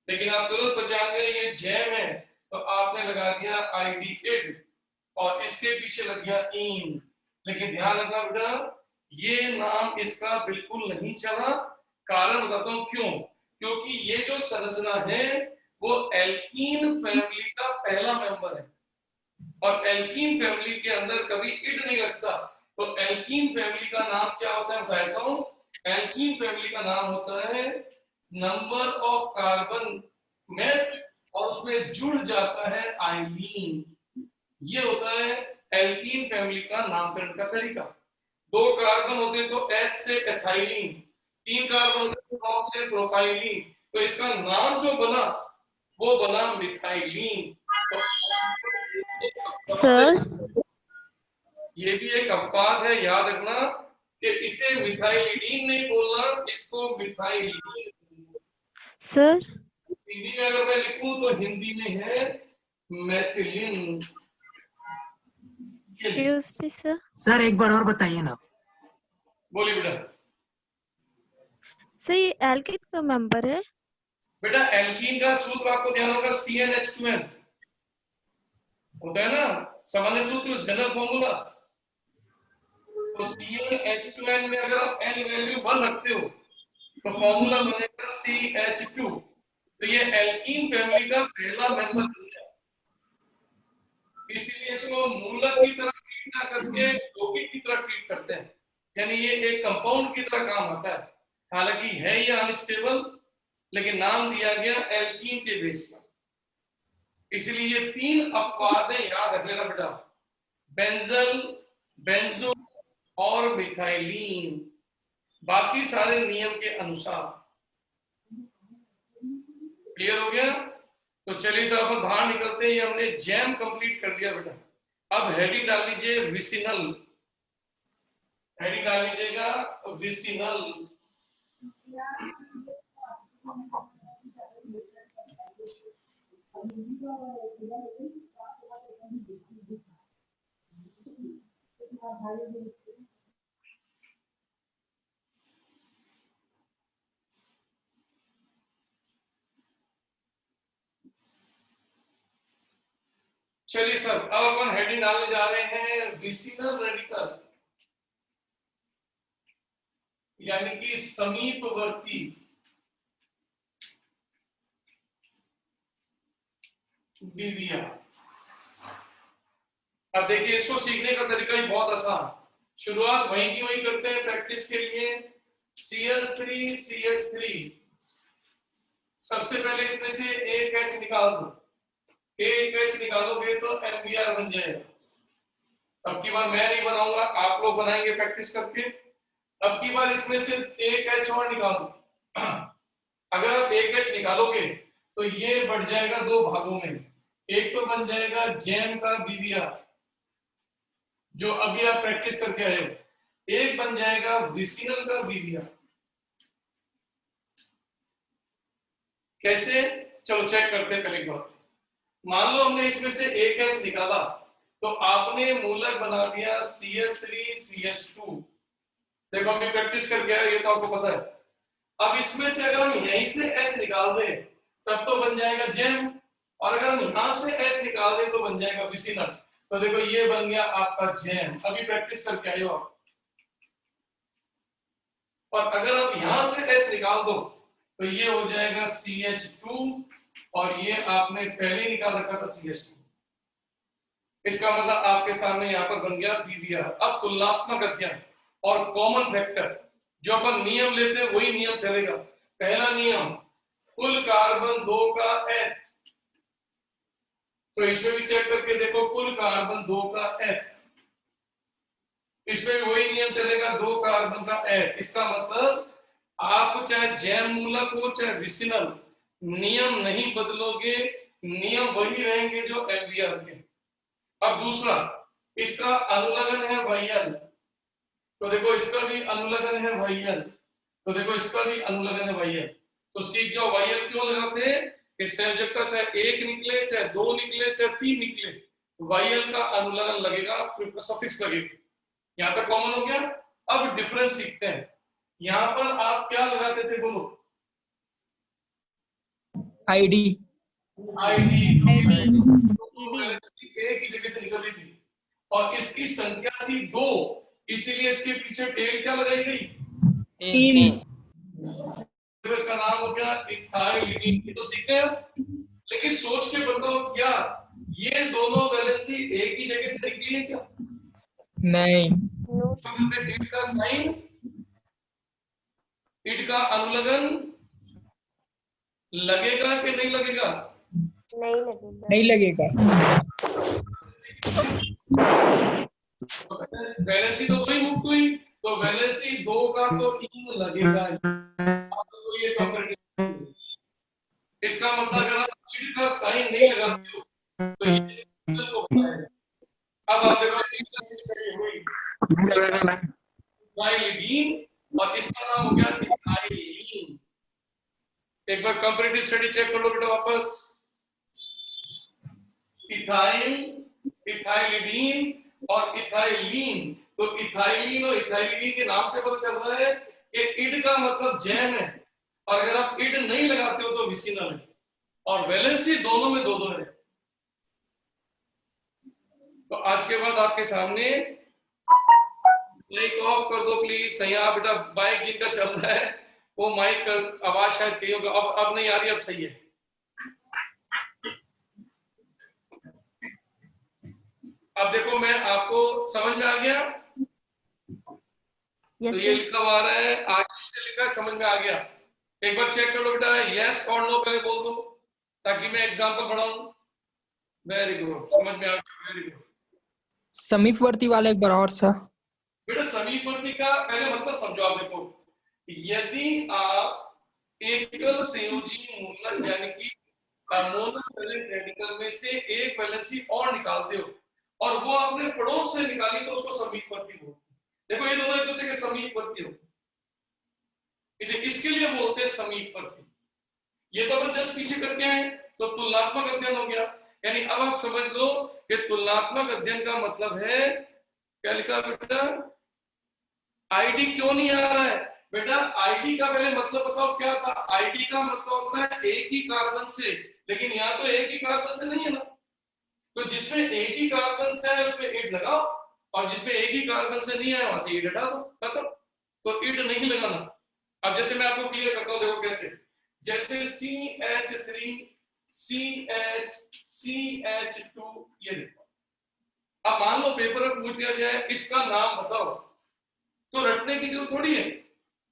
लेकिन आप तुरंत पहचान गए ये जैम है, तो आपने लगा दिया आईडी और इसके पीछे लग गया इन। लेकिन ध्यान रखना बेटा, ये नाम इसका बिल्कुल नहीं चला। कारण बताता हूं क्यों। क्योंकि ये जो संरचना है वो एल्कीन फैमिली का पहला मेंबर है, और एल्कीन फैमिली के अंदर कभी इड नहीं लगता। तो एल्कीन फैमिली का नाम क्या होता है बताता हूं। एल्कीन फैमिली का नाम होता है नंबर ऑफ कार्बन मैथ, और उसमें जुड़ जाता है आइलीन। ये होता है एल्कीन फैमिली का नामकरण का तरीका। दो कार्बन होते तो H से एथाइलिन, तीन कार्बन होते तो कौन से प्रोपाइलिन। तो इसका नाम जो बना वो बना मिथाइलिन। तो सर ये भी एक अपवाद है, याद रखना कि इसे मिथाइलिन नहीं बोलना, इसको मिथाइलिन। सर हिंदी में अगर मैं लिखूं तो हिंदी में है मैथिलिन। सर सर एक बार और बताइए ना। बोलिए बेटा। सर ये एल्किन का मेंबर है। बेटा एल्कीन का सूत्र आपको ध्यान होगा CnH2n होता है ना, सामान्य सूत्र, जनरल फॉर्मूला। तो CnH2n में अगर आप n वैल्यू 1 रखते हो तो फॉर्मूला बनेगा CH2। तो ये एल्कीन फैमिली का पहला मेंबर बन गया। इसीलिए इसको मूलक की तरह ट्रीट ना करके यौगिक की तरह ट्रीट करते हैं, यानी ये एक कंपाउंड की तरह काम आता है। हालांकि है ये अनस्टेबल, लेकिन नाम दिया गया एल्कीन के बेस पर। इसलिए ये तीन अपवाद है, याद रख लेना बेटा, बेंजल, बेंजो और मिथाइलिन। बाकी सारे नियम के अनुसार। क्लियर हो गया? तो चलिए सर अपन बाहर निकलते हैं। ये हमने जैम कंप्लीट कर दिया बेटा। अब हेडिंग डाल लीजिए विसिनल। हेडिंग डाल लीजिएगा विसिनल। चलिए सर, अब अपन हेडिंग डालने जा रहे हैं विसिनल रेडिकल, यानी कि समीपवर्ती विविया। अब देखिए, इसको सीखने का तरीका ही बहुत आसान। शुरुआत वहीं की वहीं करते हैं प्रैक्टिस के लिए। CH3 CH3, सबसे पहले इसमें से एक H निकाल दो। एक H निकालोगे तो MBr बन जाएगा। अब की बार मैं नहीं बनाऊंगा, आप लोग बनाएंगे प्रैक्टिस करके। अब की बार इसमें से एक H और निकालो। अगर आप एक H निकालोगे तो ये बढ़ जाएगा दो भागों में। एक तो बन जाएगा जैम का BBr, जो अभी आप प्रैक्टिस करके आए हो। एक बन जाएगा विसिनल का BBr। कैसे? चलो चेक करते हैं पहले एक बार। मान लो हमने इसमें से एक H निकाला, तो आपने मूलक बना दिया CH3 CH2। देखो अभी प्रैक्टिस करके आए, ये तो आपको पता है। अब इसमें से अगर हम यहीं से H निकाल दें तब तो बन जाएगा जैम, और अगर हम यहां से H निकाल दें तो बन जाएगा विसिनल। तो देखो ये बन गया आपका जैम। अभी प्रैक्टिस करके आए हो आप। और अगर आप यहां से H निकाल दो तो ये हो जाएगा CH2, और ये आपने पहले निकाल रखा था CH2। इसका मतलब आपके सामने यहाँ पर बन गया BBr। अब तुलनात्मक अध्ययन और कॉमन फैक्टर, जो अपन नियम लेते हैं वही नियम चलेगा। पहला नियम, कुल कार्बन 2 का H। तो इसमें भी चेक करके देखो, कुल कार्बन 2 का H। इसमें भी वही नियम चलेगा, 2 कार्बन का H। इसका मतलब आप चाहे जैम मूलक हो चाहे विसिनल, नियम नहीं बदलोगे, नियम वही रहेंगे जो MBr के। अब दूसरा, इसका अनुलग्न है YL, तो देखो इसका भी अनुलग्न है YL, तो देखो इसका भी अनुलग्न है YL। तो सीख जाओ YL क्यों लगाते हैं कि संयोजक का चाहे एक निकले चाहे दो निकले चाहे तीन निकले, YL का अनुलग्न लगेगा, सफिक्स लगेगा। यहाँ तक कॉमन हो गया। अब डिफरेंस सीखते हैं। यहाँ पर आप क्या लगाते थे, बोलो? ID। एक ही जगह से निकल रही थी और इसकी संख्या थी 2, इसीलिए इसके पीछे टेल क्या लगाई गई? 3। तो इसका नाम हो गया इथाइलिन। ये तो सीखते हैं, लेकिन सोच के बताओ, क्या ये दोनों वैलेंसी एक ही जगह से निकली है क्या? नहीं। इट का साइन, इट का अनुलग्न लगेगा कि नहीं लगेगा? नहीं लगेगा। वैलेंसी तो 2 ही मुक्त हुई, तो वैलेंसी 2 का तो इन लगेगा। तो ये कंपैरेटिव, इसका मतलब अगर आप इट का साइन नहीं लगाते हो तो ये को होता है। अब आप देखो इथाइलिन और इसका नाम हो गया इथाइलिन। एक बार कंपैरेटिव स्टडी चेक कर लो बेटा वापस। इथाइल, इथाइलिडीन और इथाइलिन। तो इथाइलिन और इथाइलिडीन के नाम से पता चल रहा है कि इड का मतलब जैम है, और अगर आप इड नहीं लगाते हो तो विसिनल है, और वैलेंसी दोनों में 2-2 है। तो आज के बाद आपके सामने, माइक ऑफ कर दो प्लीज। सही आप बेटा, माइक जिनका चल रहा है वो माइक कर आवाज शायद कहीं होगा। अब नहीं आ रही, अब सही है। अब देखो, मैं आपको समझ में आ गया? तो ये लिखा हुआ आ रहा है, आशीष से लिखा है, समझ में आ गया? एक बार चेक कर लो बेटा, यस और नो पहले बोल दो ताकि मैं एग्जांपल पढ़ाऊं। वेरी गुड, समझ में आ गया, वेरी गुड। समीपवर्ती वाला एक बार और सा। बेटा समीपवर्ती का पहले मतलब समझो। आप देखो, यदि आप एकल संयोजी मूलक यानी कि मोनोवैलेंट रेडिकल में से एक वैलेंसी और निकालते हो और वो आपने पड़ोस से निकाली, तो उसको समीपवर्ती बोलते हैं। देखो ये दोनों एक दूसरे के समीपवर्ती होते हैं, इसके लिए बोलते हैं समीपवर्ती। ये तो अपन जस्ट पीछे करके आए, तो तुलनात्मक अध्ययन हो गया। यानी अब आप समझ लो कि तुलनात्मक अध्ययन का मतलब है, क्या लिखा बेटा? आईडी क्यों नहीं आ रहा है बेटा? आईडी का पहले मतलब बताओ क्या था? आईडी का मतलब होता है एक ही कार्बन से, लेकिन यहाँ तो एक ही कार्बन से नहीं है ना, तो जिसमें एक ही कार्बन से है उसमें ईड लगाओ, और जिसमें एक ही कार्बन से नहीं है वहां से ईड हटा दो, खत्म। तो ईड नहीं लगाना। अब जैसे मैं आपको क्लियर करता हूं, देखो कैसे। जैसे CH3 CH2 ये देखो। अब मान लो पेपर में पूछ लिया जाए इसका नाम बताओ, तो रटने की जरूरत थोड़ी है।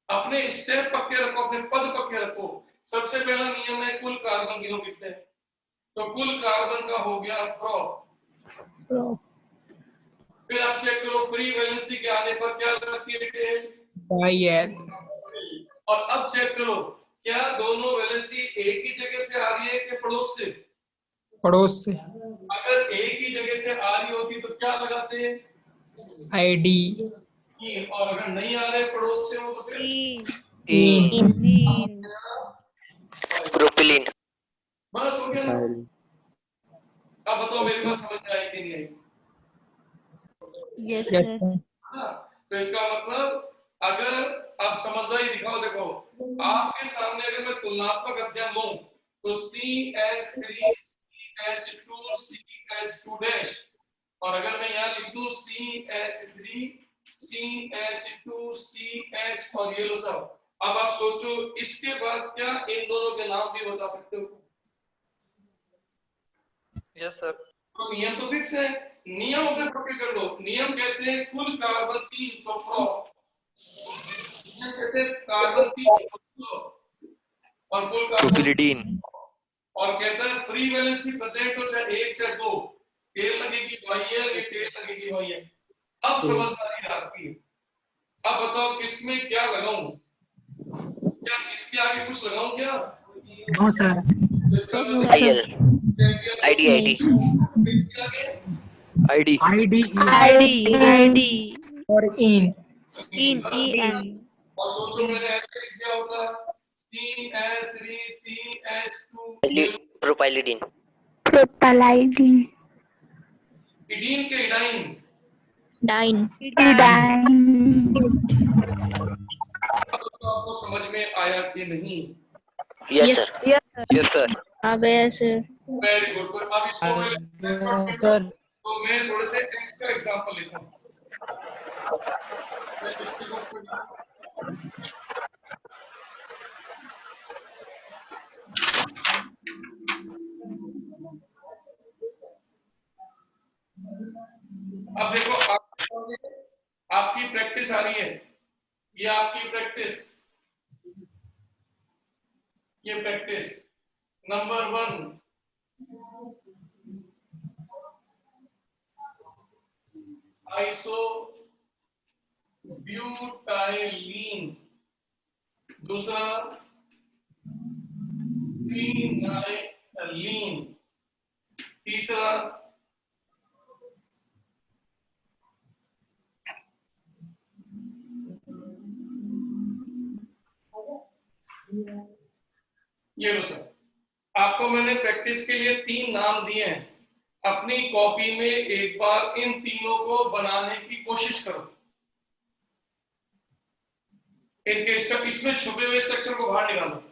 अपने स्टेप पक्के रखो, अपने पद पक्के रखो। सबसे पहला नियम है कुल कार्बन गिनो कितने, तो कुल कार्बन का हो गया प्रो। फिर आप चेक करो फ्री वैलेंसी के आने पर क्या लगती है टेल, डाई। और अब चेक करो क्या दोनों वैलेंसी एक ही जगह से आ रही है कि पड़ोस से। पड़ोस से। अगर एक ही जगह से आ रही होती तो क्या लगाते हैं, ID। और अगर नहीं आ रहे पड़ोस से हो तो फिर तीन। प्रोपिलीन। बस हो गया ना। अब बताओ मेरे पास समझ में आई कि नहीं आई? Yes yes sir. सर। हाँ, तो इसका मतलब अगर आप समझदारी दिखाओ, देखो आपके सामने अगर मैं तुलनात्मक अध्ययन लूं तो CH3 CH2 CH2 डैश, और अगर मैं यहाँ लिख दूं CH3 CH2 CH, और ये लो सब। अब आप सोचो इसके बाद क्या इन दोनों के नाम भी बता सकते हो? Yes sir. तो नियम तो फिक्स है, नियम अपने कॉपी कर लो। नियम कहते हैं कुल कार्बन 3 तो प्रो, नियम कहते हैं कार्बन 3 तो, और कुल कार्बन प्रोपिलिडीन। और कहता है फ्री वैलेंसी प्रेजेंट हो चाहे एक चाहे दो, टेल लगेगी YL, ये टेल लगेगी YL। अब समझदारी आपकी। अब बताओ किसमें क्या लगाऊं, क्या इसके आगे कुछ लगाऊं क्या? No sir. इसका IL ID ID इसके आगे ID आईडी और इन। EN। और सोचो मैंने ऐसे लिख दिया होता CH3 CH2 प्रोपाइलिडीन। प्रोपालाइडिन इडीन के इडाइन। डाइन तो आपको समझ में आया कि नहीं? Yes sir. Yes sir. आ गया सर। Very good. तो अब इसको मैं सर तो मैं थोड़े से एक्स्ट्रा एग्जांपल लेता हूं। अब देखो आपकी प्रैक्टिस आ रही है, ये आपकी प्रैक्टिस, ये प्रैक्टिस नंबर 1। आइसो ब्यूटाइलीन, दूसरा फिनाइलीन, तीसरा ये लो सर। आपको मैंने प्रैक्टिस के लिए 3 नाम दिए हैं। अपनी कॉपी में एक बार इन तीनों को बनाने की कोशिश करो। इनके इसमें छुपे हुए स्ट्रक्चर को बाहर निकालो।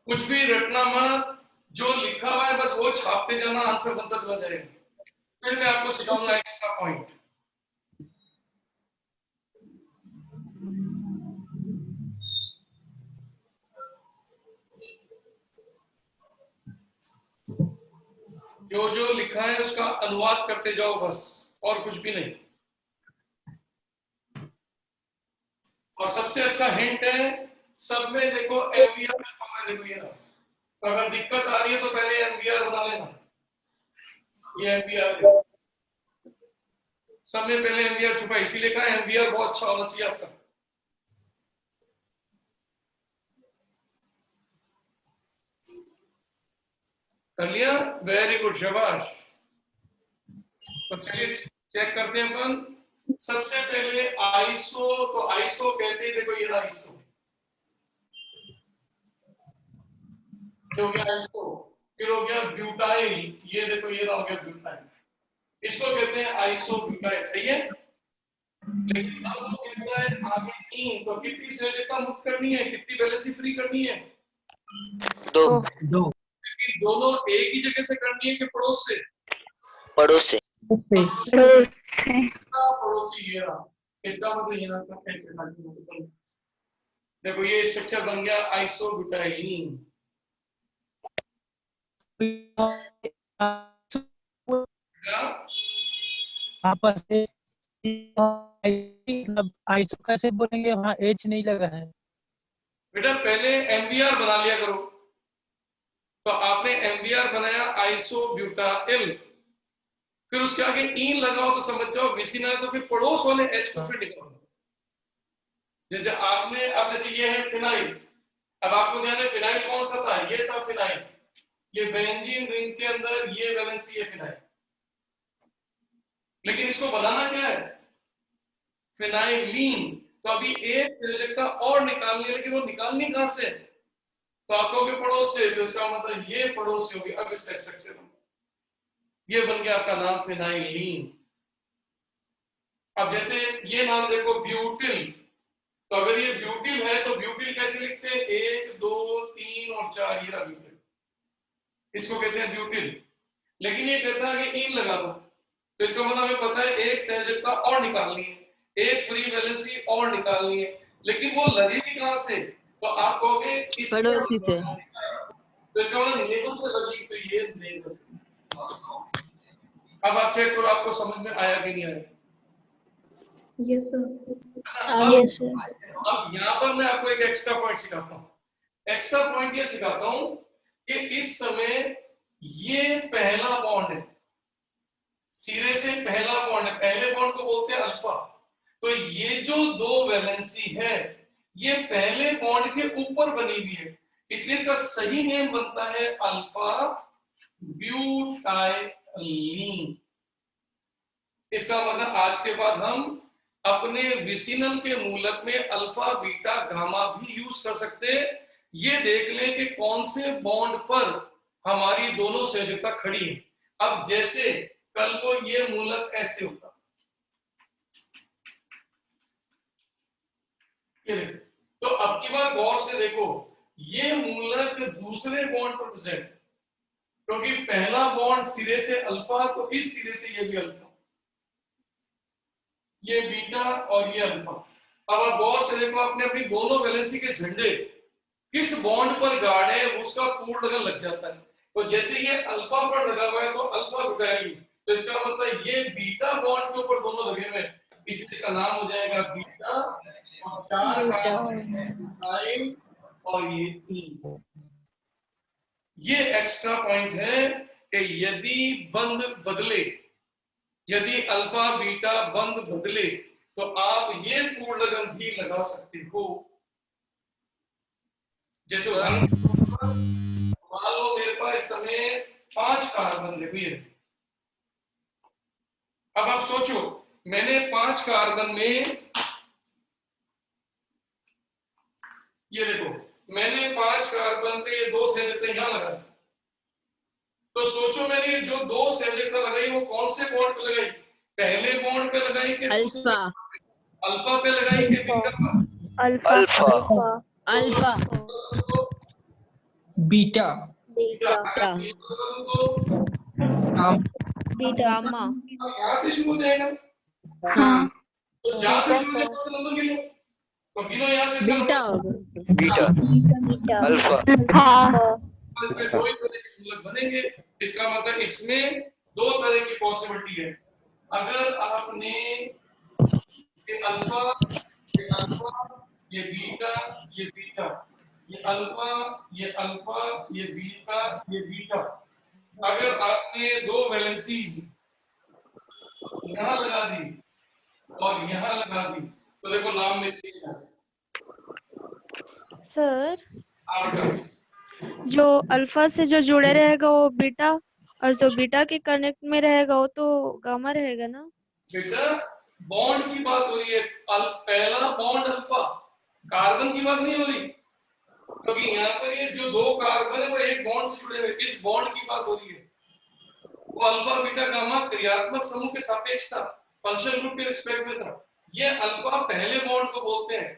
कुछ भी रटना मत, जो लिखा हुआ है बस वो छापते जाना, आंसर बनता चला जाएगा। फिर मैं आपको सिखाऊंगा एक्स्ट्रा पॉइंट। जो जो लिखा है उसका अनुवाद करते जाओ बस, और कुछ भी नहीं। और सबसे अच्छा हिंट है, सब में देखो एमवीआर छुपा है, देखो ये ना। तो अगर दिक्कत आ रही है तो पहले एमवीआर बना लेना। ये एमवीआर है, सब में पहले एमवीआर छुपा है, इसीलिए कहा एमवीआर बहुत अच्छा होना चाहिए आपका। कर लिया? वेरी गुड, शाबाश। तो चलिए चेक करते हैं अपन। सबसे पहले आइसो, तो आइसो कहते हैं, देखो ये आइसो हो गया आइसो। फिर हो गया ब्यूटाइल, ये देखो ये हो गया ब्यूटाइल, इसको कहते हैं आइसो ब्यूटाइल, सही है। लेकिन अब वो कहता है आगे इन, तो कितनी संयोजकता मुक्त करनी है, कितनी वैलेंसी फ्री करनी है? 2 2 लेकिन दोनों एक ही जगह से करनी है कि पड़ोस से? पड़ोस से। पड़ोसी ये रहा, इसका मतलब यहाँ का कैसे लागू। देखो ये स्ट्रक्चर बन गया आइसोब्यूटाइलीन। आपस से मतलब आइसो कैसे बोलेंगे, वहाँ एच नहीं लगा है। बेटा पहले एमबीआर बना लिया करो। तो आपने एमबीआर बनाया आइसोब्यूटाइल, फिर उसके आगे इन लगाओ तो समझ जाओ विसिनल, तो फिर पड़ोस वाले एच को फिर निकालो। जैसे आपने, अब जैसे ये है फिनाइल, अब आपको ध्यान है फिनाइल कौन सा था, ये था फिनाइल, ये बेंजीन रिंग के अंदर ये वैलेंसी है फिनाइल, लेकिन इसको बनाना क्या है, फिनाइलीन। तो अभी एक संयोजकता और निकालनी है, लेकिन वो निकालनी कहां से? तो आप कहोगे पड़ोस से, तो इसका मतलब ये पड़ोस होगी। अब इसका स्ट्रक्चर ये बन गया आपका नाम फिनाइलीन। अब जैसे ये नाम देखो ब्यूटिल, तो अगर ये ब्यूटिल है तो ब्यूटिल कैसे लिखते हैं, 1 2 3 और 4, ये रहा ब्यूटिल, इसको कहते हैं ब्यूटिल। लेकिन ये कहता है कि इन लगा दो, तो इसका मतलब हमें पता है एक संयोजकता और निकालनी है, एक फ्री वैलेंसी और निकालनी है, लेकिन वो लगेगी कहां से? तो आप कहोगे इस पड़ोसी से। तो इसका मतलब नेबल से लगेगी, तो ये नेबल से। अब आप चेक करो आपको समझ में आया कि नहीं आया? Yes sir. अब यहाँ पर मैं आपको एक एक्स्ट्रा पॉइंट सिखाता हूँ। एक्स्ट्रा पॉइंट ये सिखाता हूँ कि इस समय ये पहला बॉन्ड है, सिरे से पहला बॉन्ड है, पहले बॉन्ड को बोलते हैं अल्फा। तो ये जो 2 वैलेंसी है ये पहले बॉन्ड के ऊपर बनी हुई है, इसलिए इसका सही नेम बनता है अल्फा ब्यूटाइलीन। इसका मतलब आज के बाद हम अपने विसिनल के मूलक में अल्फा बीटा गामा भी यूज कर सकते हैं। ये देख लें कि कौन से बॉन्ड पर हमारी दोनों संयोजकता खड़ी है। अब जैसे कल को ये मूलक ऐसे होता, तो अब की बार गौर से देखो, ये मूलक दूसरे बॉन्ड पर प्रेजेंट, क्योंकि पहला बॉन्ड सिरे से अल्फा, तो इस सिरे से ये भी अल्फा, ये बीटा और ये अल्फा। अब आप गौर से देखो, आपने अपनी दोनों वैलेंसी के झंडे किस बॉन्ड पर गाड़े उसका पूर्ण लगन लग जाता है। तो जैसे ये अल्फा पर लगा हुआ है तो अल्फा ब्यूटाइल, तो इसका मतलब ये बीटा बॉन्ड के ऊपर दोनों लगे हुए हैं, इसलिए इसका नाम हो जाएगा बीटा और 4 ब्यूटाइल और ये 3। ये एक्स्ट्रा पॉइंट है कि यदि बंध बदले, यदि अल्फा बीटा बंध बदले तो आप ये पूर्ण लगन भी लगा सकते हो। जैसे मान लो मेरे पास इस समय 5 कार्बन है। अब आप सोचो, मैंने 5 कार्बन में, ये देखो मैंने 5 कार्बन पे 2 संयोजकता यहां लगाई, तो सोचो मैंने जो 2 संयोजकता लगाई वो कौन से बॉन्ड पे लगाई, पहले बॉन्ड पे लगाई कि अल्फा, अल्फा पे लगाई कि बीटा पे? Alpha alpha, beta, gamma. यहाँ से शुरू हो जाएगा, हाँ तो जहां से शुरू हो जाएगा उससे नंबर गिनो, तो गिनो यहाँ से बीटा, बीटा अल्फा। इसमें 2 ही तरह के मूलक बनेंगे। इसका मतलब इसमें 2 तरह की पॉसिबिलिटी है। अगर आपने ये अल्फा, ये बीटा, ये बीटा, ये अल्फा, ये अल्फा, ये बीटा, ये बीटा, अगर आपने 2 वैलेंसीज यहाँ लगा दी और यहाँ लगा दी तो देखो नाम में चेंज आ सर गया। जो अल्फा से जो जुड़े रहेगा वो बीटा, और जो बीटा के कनेक्ट में रहेगा वो तो गामा रहेगा ना? बेटा बॉन्ड की बात हो रही है, पहला बॉन्ड अल्फा, कार्बन की बात नहीं हो रही, क्योंकि यहाँ पर ये जो दो कार्बन है वो एक बॉन्ड से जुड़े हुए, इस बॉन्ड की बात हो रही है। वो अल्फा बीटा गामा क्रियात्मक समूह के सापेक्ष था, फंक्शन ग्रुप के रिस्पेक्ट में था। ये अल्फा पहले बॉन्ड को बोलते हैं,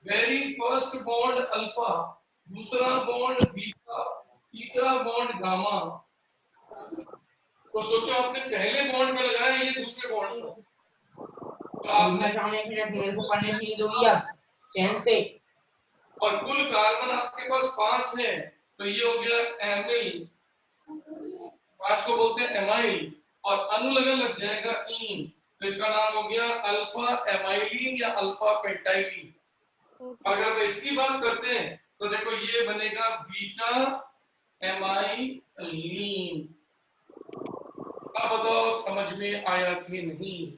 वेरी फर्स्ट बॉन्ड अल्फा, दूसरा बॉन्ड बीटा, तीसरा बॉन्ड गामा। तो सोचो आपने पहले बॉन्ड पे लगाया, ये दूसरे बॉन्ड पे, तो आपने और कुल कार्बन आपके पास 5 है, तो ये हो गया एमाइल, 5 को बोलते हैं एमाइल, और अनुलग्न लग जाएगा इन, तो इसका नाम हो गया अल्फा एमाइलिन या अल्फा पेंटाइलिन। अगर इसकी बात करते हैं तो देखो ये बनेगा बीटा एमाइलिन। अब बताओ समझ में आया कि नहीं?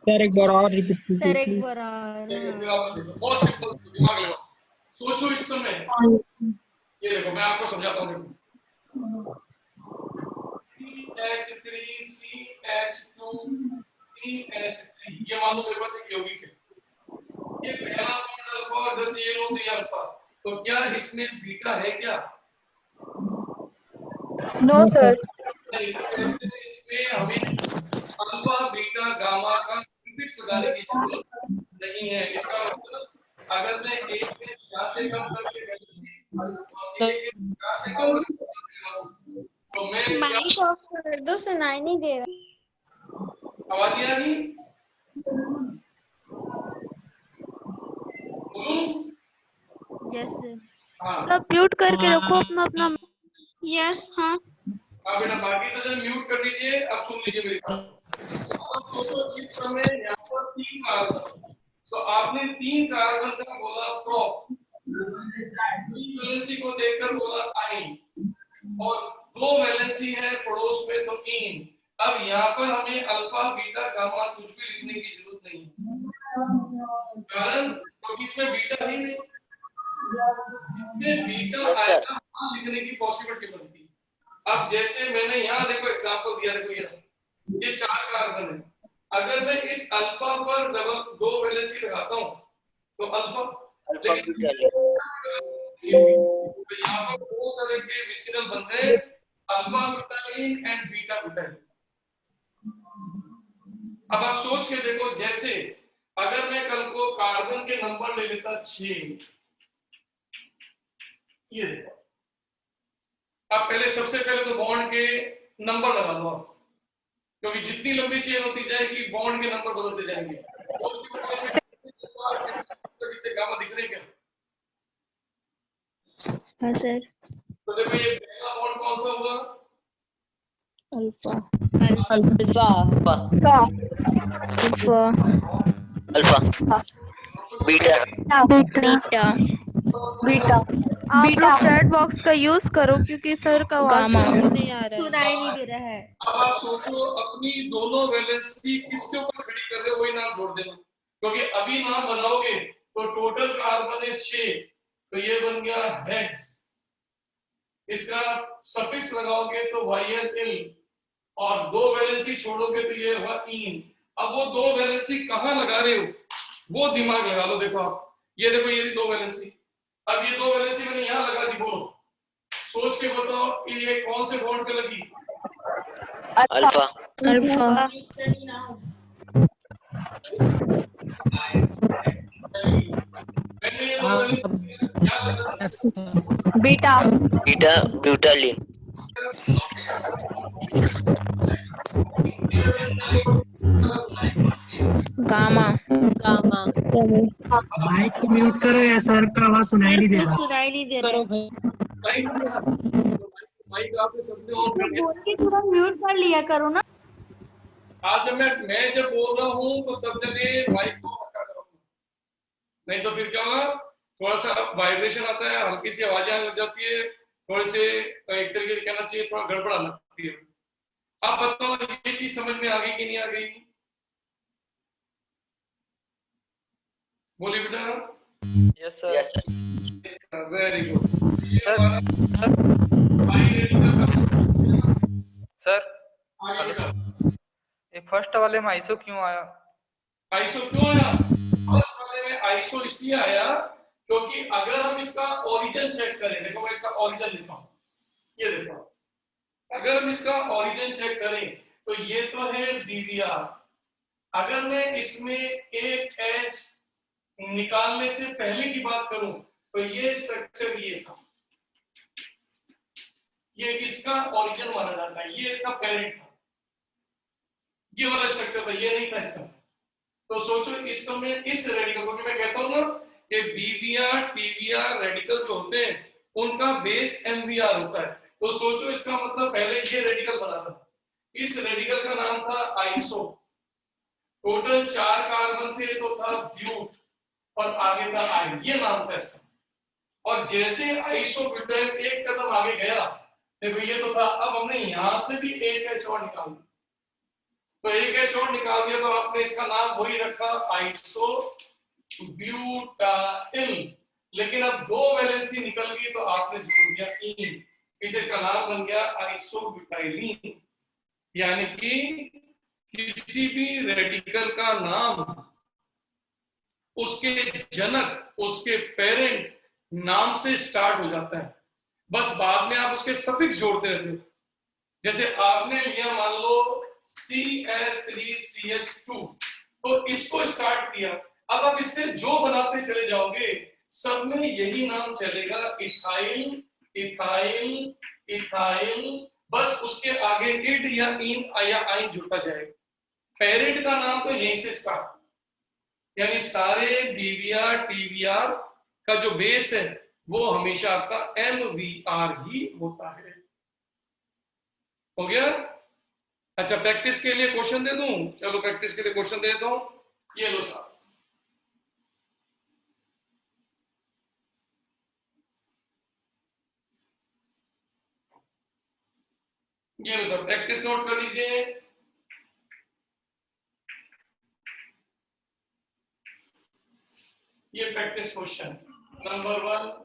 सर एक बार और रिपीट कीजिए। सर एक बार और। बहुत सिंपल, दिमाग लगाओ, सोचो इस समय। ये देखो मैं आपको समझाता हूँ। CH3CH2 CH3, ये मान लो मेरे पास एक यौगिक है, ये पहला बॉन्ड अल्फा और 10 ये लो दिया अल्फा, तो क्या इसमें बीटा है क्या? No sir. इसमें हमें अल्फा बीटा गामा का प्रीफिक्स लगाने की जरूरत नहीं है। इसका मतलब अगर मैं एक में यहाँ से कम करके यहाँ से कम करके तो मैं माइक ऑफ कर दो, सुनाई नहीं दे रहा। आवाज नहीं आ रही? Yes sir. हाँ सब म्यूट करके रखो अपना अपना। यस हाँ। आप बेटा बाकी सजन म्यूट कर दीजिए। अब सुन लीजिए मेरी बात। अब सोचो इस समय यहाँ पर 3 कार्बन, तो आपने 3 कार्बन का बोला प्रोप, 3 वैलेंसी को देखकर बोला आइन, और 2 वैलेंसी है पड़ोस में तो इन। अब यहाँ पर हमें अल्फा बीटा गामा कुछ भी लिखने की जरूरत नहीं है, कारण क्योंकि इसमें बीटा ही नहीं, इसमें बीटा आएगा लिखने की पॉसिबिलिटी बनती है। अब जैसे मैंने यहाँ देखो एग्जांपल दिया, देखो ये 4 कार्बन है, अगर मैं इस अल्फा पर डबल 2 वैलेंसी लगाता हूँ तो अल्फा, अल्फा बीटा तो यहाँ पर 2 तरह के विसिरल बन गए, alpha butylene and beta butylene. अब आप सोच के देखो, जैसे अगर मैं कल को कार्बन के नंबर ले लेता 6, ये देखो, अब पहले सबसे पहले तो बॉन्ड के नंबर लगा लो, क्योंकि जितनी लंबी चेन होती जाएगी बॉन्ड के नंबर बदलते जाएंगे। कितने गामा दिख रहे हैं क्या? हाँ सर। तो देखो ये पहला बॉन्ड कौन सा हुआ? Alpha alpha alpha beta beta. Beta. आप लोग चैट बॉक्स का यूज करो क्योंकि सर का आवाज गामा। नहीं आ रहा है, सुनाई नहीं दे रहा है। अब आप सोचो अपनी दोनों वैलेंसी किसके ऊपर खड़ी कर रहे हो, वही नाम जोड़ देना, क्योंकि अभी नाम बनाओगे तो टोटल कार्बन है 6, तो ये बन गया हेक्स, इसका सफिक्स लगाओगे तो YL, और 2 वैलेंसी छोड़ोगे तो ये हुआ इन। अब वो 2 वैलेंसी कहाँ लगा रहे हो वो दिमाग लगा लो। देखो आप ये देखो, ये 2 वैलेंसी, अब ये 2 वैलेंसी मैंने यहाँ लगा दी, बोलो सोच के बताओ ये कौन से बॉन्ड पे लगी? अल्फा अल्फा मैंने ये 2 वैलेंसी यहाँ लगा दी। बीटा। बीटा ब्यूटालिन गामा माइक को म्यूट करो या सर का आवाज सुनाई नहीं दे रहा। सुनाई नहीं दे रहा। करो भाई। माइक आपने सबने ऑन कर दिया। बोल के थोड़ा म्यूट कर लिया करो ना। आज जब मैं जब बोल रहा हूँ तो सब जने माइक को हटा करो, नहीं तो फिर क्या होगा, थोड़ा सा वाइब्रेशन आता है, हल्की सी आवाजें आने लग जाती है, थोड़े से एक तरीके से कहना चाहिए थोड़ा गड़बड़ आने लगती है। आप बताओ ये चीज समझ में आ गई कि नहीं आ गई? बोलिए बेटा। Yes sir very good. ये हमारा सर आगे हेलो बढ़ा। ये फर्स्ट वाले में आइसो क्यों आया? आइसो क्यों आया? फर्स्ट वाले में आइसो इसलिए आया क्योंकि अगर हम इसका ओरिजिन चेक करें, देखो मैं इसका ओरिजिन लिखता हूं, ये देखो, अगर हम इसका ओरिजिन चेक करें तो ये तो है बीवीआर। अगर मैं इसमें एक एच निकालने से पहले की बात करूं तो ये स्ट्रक्चर ये था, ये इसका ओरिजिन माना जाता है, ये इसका पेरेंट था, ये वाला स्ट्रक्चर था, ये नहीं था इसका। तो सोचो इस समय इस रेडिकल को, मैं कहता हूं ना कि बीवीआर टीवीआर रेडिकल जो होते हैं उनका बेस एमवीआर होता है। तो सोचो इसका मतलब पहले ये रेडिकल बना था, इस रेडिकल का नाम था आइसो, टोटल 4 कार्बन थे तो था ब्यूट और आगे था आई, ये नाम था इसका। और जैसे आइसोब्यूटाइल एक कदम आगे गया, देखो ये तो था, अब हमने यहां से भी एक एच और निकाल दिया, तो एक एच और निकाल दिया तो आपने इसका नाम वही रखा आइसो ब्यूटाइल। लेकिन अब 2 वैलेंसी निकल गई तो आपने जोड़ दिया इन, इसका नाम बन गया आइसोब्यूटाइलिन। यानी कि किसी भी रेडिकल का नाम उसके जनक, उसके पेरेंट नाम से स्टार्ट हो जाता है, बस बाद में आप उसके सफिक्स जोड़ते रहते हो। जैसे आपने लिया मान लो CS3CH2, तो इसको स्टार्ट किया, अब आप इससे जो बनाते चले जाओगे सब में यही नाम चलेगा, इथाइल इथाइल इथाइल, बस उसके आगे इड या इन या आइन जुड़ता जाएगा। पेरेंट का नाम तो यहीं से स्टार्ट, यानी सारे बीवीआर टीवीआर का जो बेस है वो हमेशा आपका एमवीआर ही होता है। हो गया? अच्छा, प्रैक्टिस के लिए क्वेश्चन दे दूं? चलो प्रैक्टिस के लिए क्वेश्चन दे देता हूं, ये लो साहब, ये लो साहब, प्रैक्टिस नोट कर लीजिए। ये प्रैक्टिस क्वेश्चन नंबर 1,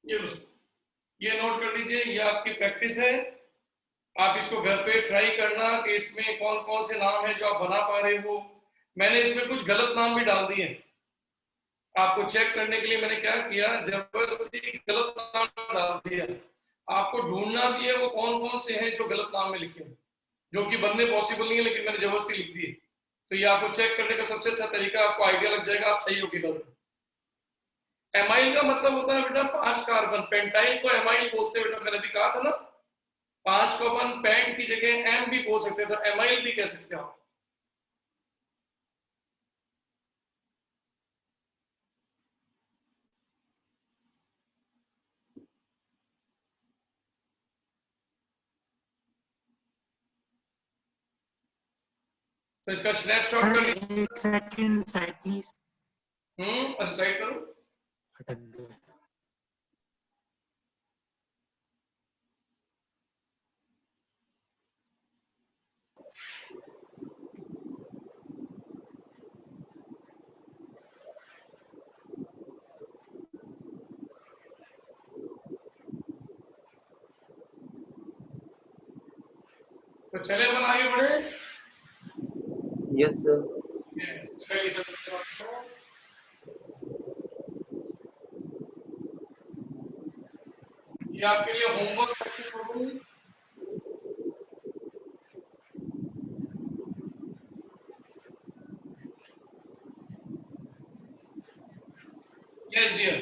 ये लो, ये नोट कर लीजिए, ये आपकी प्रैक्टिस है। आप इसको घर पे ट्राई करना कि इसमें कौन कौन से नाम है जो आप बना पा रहे हो। मैंने इसमें कुछ गलत नाम भी डाल दिए, आपको चेक करने के लिए मैंने क्या किया, जबरदस्ती गलत नाम डाल दिया। आपको ढूंढना भी है वो कौन कौन से हैं जो गलत नाम में लिखे हैं, जो कि बनने पॉसिबल नहीं है, लेकिन मैंने जबरदस्ती लिख दिए। तो ये आपको चेक करने का सबसे अच्छा तरीका, आपको आइडिया लग जाएगा आप सही हो कि गलत। एमाइल का मतलब होता है बेटा 5 कार्बन, पेंटाइल को एमाइल बोलते हैं बेटा, मैंने भी कहा था ना, 5 को अपन पेंट की जगह एम भी बोल सकते हैं, तो एमाइल भी कह सकते हो। तो इसका स्नैपशॉट कर लीजिए। एक सेकंड साइड प्लीज। अच्छा साइड करो। अटक गया। तो चले अपन आगे बढ़े। Yes sir. चलिए सर, ये आपके लिए होमवर्क प्रैक्टिस हो गई। यस डियर,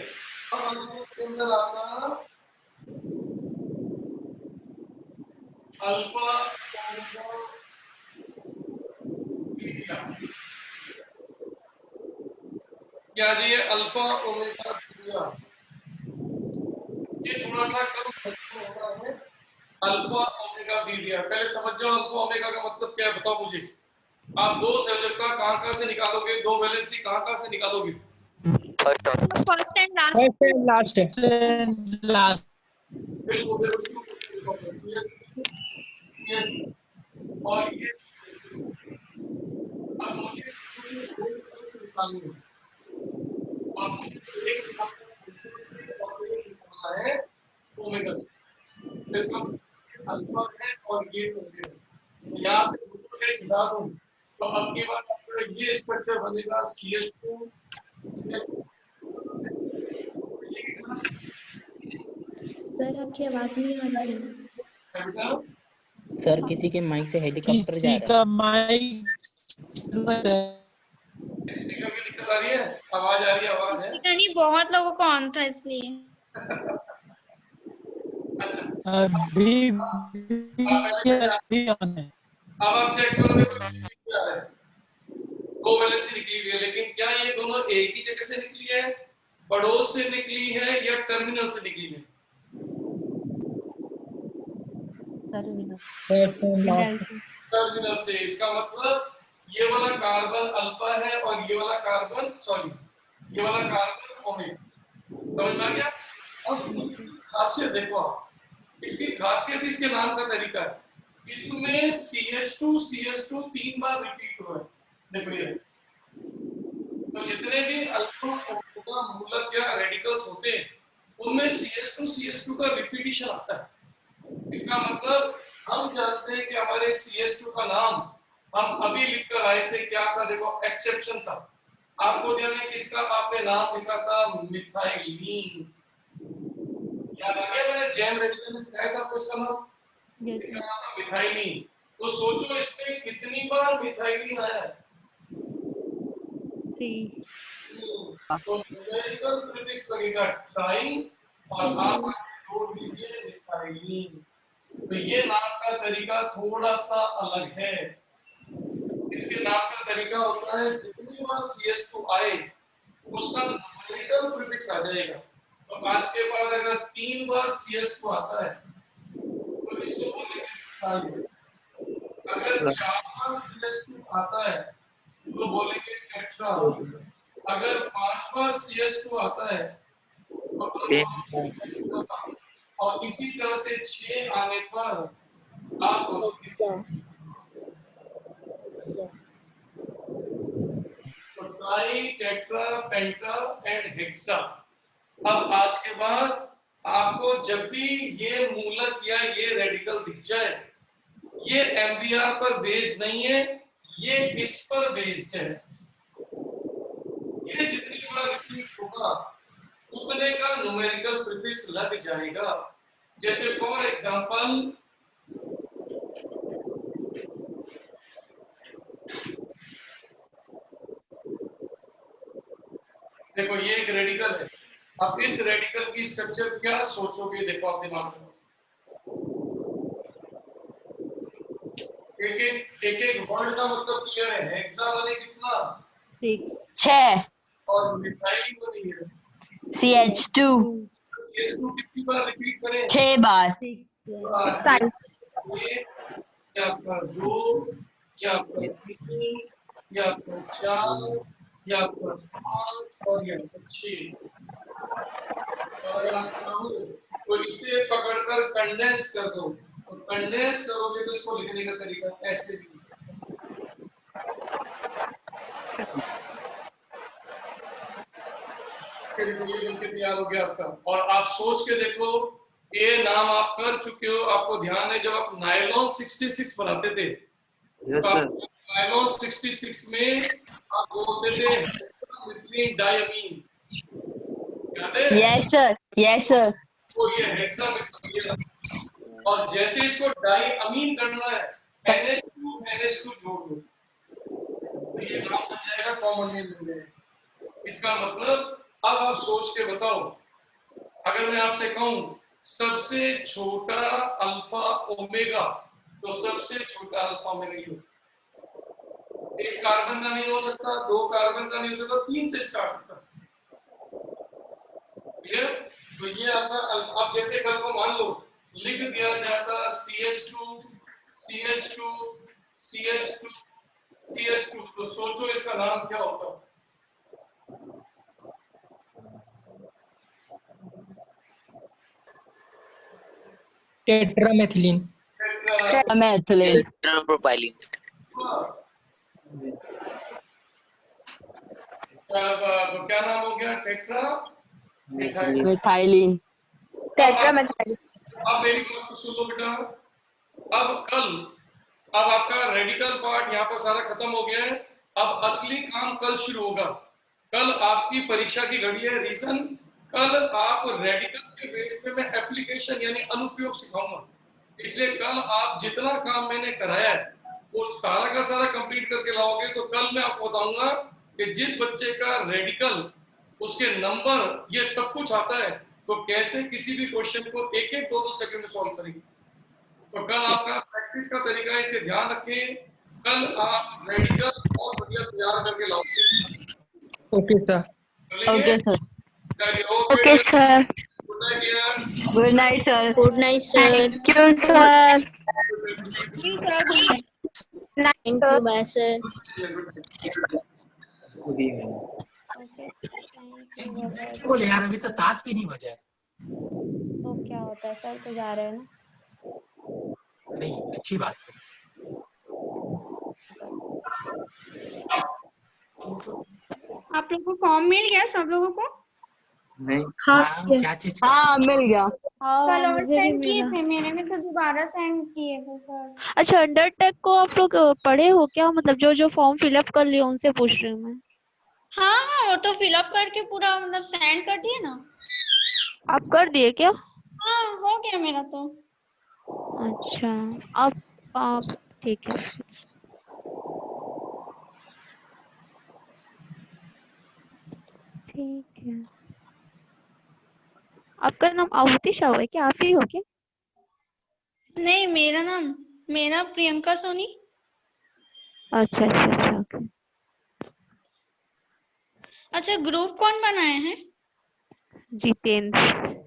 अब हम इसके अंदर आपका अल्फा बीटा, क्या जी, ये अल्फा ओमेगा बीटा, ये थोड़ा सा कम होता है। अल्फा ओमेगा बीटा, पहले समझ जाओ अल्फा ओमेगा का मतलब क्या है, बताओ मुझे। आप दो सजगता कहां से निकालोगे, दो वैलेंसी कहां से निकालोगे? First option. First and last. First and last है। लास्ट। बिल्कुल और ये अब मुझे निकालनी है, और मुझे एक है ओमेगा से, इसका अल्फा है और ये ओमेगा, यहाँ से हटा दूं तो अब की बात आपका ये स्ट्रक्चर बनेगा CH2। सर आपकी आवाज नहीं आ रही है। बेटा सर किसी के माइक से हेलीकॉप्टर जा किसी रहा का माइक स्पीकर की दिक्कत आ रही है, आवाज आ रही है, आवाज है। नहीं, बहुत लोगों को ऑन था इसलिए। अभी ऑन है। अब आप चेक करोगे तो क्या है, दो वैलेंसी निकली हुई है, लेकिन क्या ये दोनों एक ही जगह से निकली है, पड़ोस से निकली है या टर्मिनल से निकली है? टर्मिनल से। इसका मतलब ये वाला कार्बन अल्फा है और ये वाला कार्बन ये वाला कार्बन ओमेगा। समझ में आ गया? अब इसकी खासियत देखो आप, इसकी खासियत इसके नाम का तरीका है। इसमें CH2 तीन बार रिपीट हुआ है, देखो ये। तो जितने भी अल्फा ओमेगा मूलक या रेडिकल्स होते हैं उनमें CH2 का रिपीटिशन आता है। इसका मतलब हम जानते हैं कि हमारे CH2 का नाम हम अभी लिखकर आए थे, क्या था देखो, एक्सेप्शन था। आपको ध्यान है किसका आपने नाम लिखा था, मिथाइलिन। याद आ गया, मैंने जैम रेडिकल में सिखाया था आपको इसका नाम, इसका नाम था मिथाइलिन। तो सोचो इसमें कितनी बार मिथाइलिन आया है? 3। तो न्यूमेरिकल प्रीफिक्स लगेगा ट्राइन और आप जोड़ दीजिए मिथाइलिन। तो ये नाम का तरीका थोड़ा सा अलग है। इसके नाम का तरीका होता है जितनी बार CH2 आए उसका न्यूमेरिकल प्रीफिक्स आ जाएगा। तो आज के बाद अगर 3 बार CH2 आता है तो इसको बोलेंगे, अगर 4 बार CH2 आता है तो बोलेंगे टेट्रा, अगर 5 बार CH2 आता है तो और इसी तरह से 6 आने पर आप try, tetra, penta and hexa. अब आज के बाद आपको जब भी ये मूलक या ये रेडिकल दिख जाए, ये MBR पर बेस्ड नहीं है, ये इस पर बेस्ड है। ये जितनी बार रिपीट होगा उतने का न्यूमेरिकल प्रीफिक्स लग जाएगा। जैसे फॉर एग्जांपल देखो, ये एक रेडिकल है। अब इस रेडिकल की स्ट्रक्चर क्या सोचोगे, देखो आप दिमाग में एक वर्ड का मतलब क्लियर है। हेक्सा वाले कितना? 6 और मिथाइल वाली है CH2 CH2 कितनी बार रिपीट करें? 6 बार। ये या आपका 2 या आपका 3 या आपका 4 या आपका 5 और या आपका 6। और तो इसे पकड़कर कंडेंस कर दो, और कंडेंस करोगे तो इसको लिखने का तरीका ऐसे भी। फिर ये बनके तैयार हो गया आपका। और आप सोच के देखो, ये नाम आप कर चुके हो, आपको ध्यान है जब आप नायलॉन 66 बनाते थे, यस सर। नायलॉन 66 में आप बोलते थे हेक्सामेथिलीन डायमीन, याद है? Yes sir, yes sir. तो ये हेक्सामेथिलीन, और जैसे इसको डायमीन करना है, NH2 जोड़ दो, तो ये नाम बन जाएगा, कॉमन नेम बन जाएगा। इसका मतलब अब आप सोच के बताओ, अगर मैं आपसे कहूं सबसे छोटा अल्फा ओमेगा, तो सबसे छोटा अल्फा ओमेगा ये एक कार्बन का नहीं हो सकता, 2 कार्बन का नहीं हो सकता, 3 से स्टार्ट होता है। क्लियर? तो ये आपका अब जैसे कल को मान लो लिख दिया जाता CH2 CH2 CH2 CH2, तो सोचो इसका नाम क्या होता? टेट्रामेथिलीन। मेथिलीन। टेट्राप्रोपाइलिन। क्या नाम हो गया? Tetra methylene. अब मेरी बात को सुन लो बेटा, अब आपका रेडिकल पार्ट यहाँ पर सारा खत्म हो गया है। अब असली काम कल शुरू होगा। कल आपकी परीक्षा की घड़ी है, रीजन कल आप रेडिकल के बेस पे मैं एप्लीकेशन यानी अनुप्रयोग सिखाऊंगा, इसलिए कल आप जितना काम मैंने कराया है वो सारा का सारा कंप्लीट करके लाओगे। तो कल मैं आपको बताऊंगा कि जिस बच्चे का रेडिकल उसके नंबर ये सब कुछ आता है, तो कैसे किसी भी क्वेश्चन को 1-1, 2-2 सेकंड में सॉल्व करेंगे। तो कल आपका प्रैक्टिस का तरीका है, इसके ध्यान रखें। कल आप रेडिकल बहुत बढ़िया तैयार करके लाओगे। Okay sir. Okay sir. Okay sir. Good night sir. Good night sir. Thank you sir. Thank you bye sir. बोले यार अभी तो 7 भी नहीं बजा है। तो क्या होता है सर, तो जा रहे हैं ना। नहीं, अच्छी बात है। आप लोगों को फॉर्म मिल गया सब लोगों को? नहीं। हाँ, क्या चीज का? हाँ मिल गया। कल और मुझे भी सेंड किए मिला। थे, मेरे में तो दोबारा सेंड किए थे सर। अच्छा, अंडरटेक को आप लोग पढ़े हो क्या? मतलब जो जो फॉर्म फिलअप कर लिए उनसे पूछ रही हूँ मैं। हाँ हाँ, वो तो फिलअप करके पूरा मतलब सेंड कर दिए ना। आप कर दिए क्या? हाँ हो गया मेरा तो। अच्छा, आप ठीक है। ठीक है। आपका नाम आहुति शाह है क्या? आप ही हो क्या? नहीं, मेरा प्रियंका सोनी। अच्छा अच्छा अच्छा, ओके। अच्छा, ग्रुप कौन बनाए हैं? जितेंद्र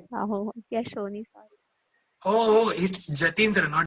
साहू क्या Soni, sorry. Oh, it's Jatindra, not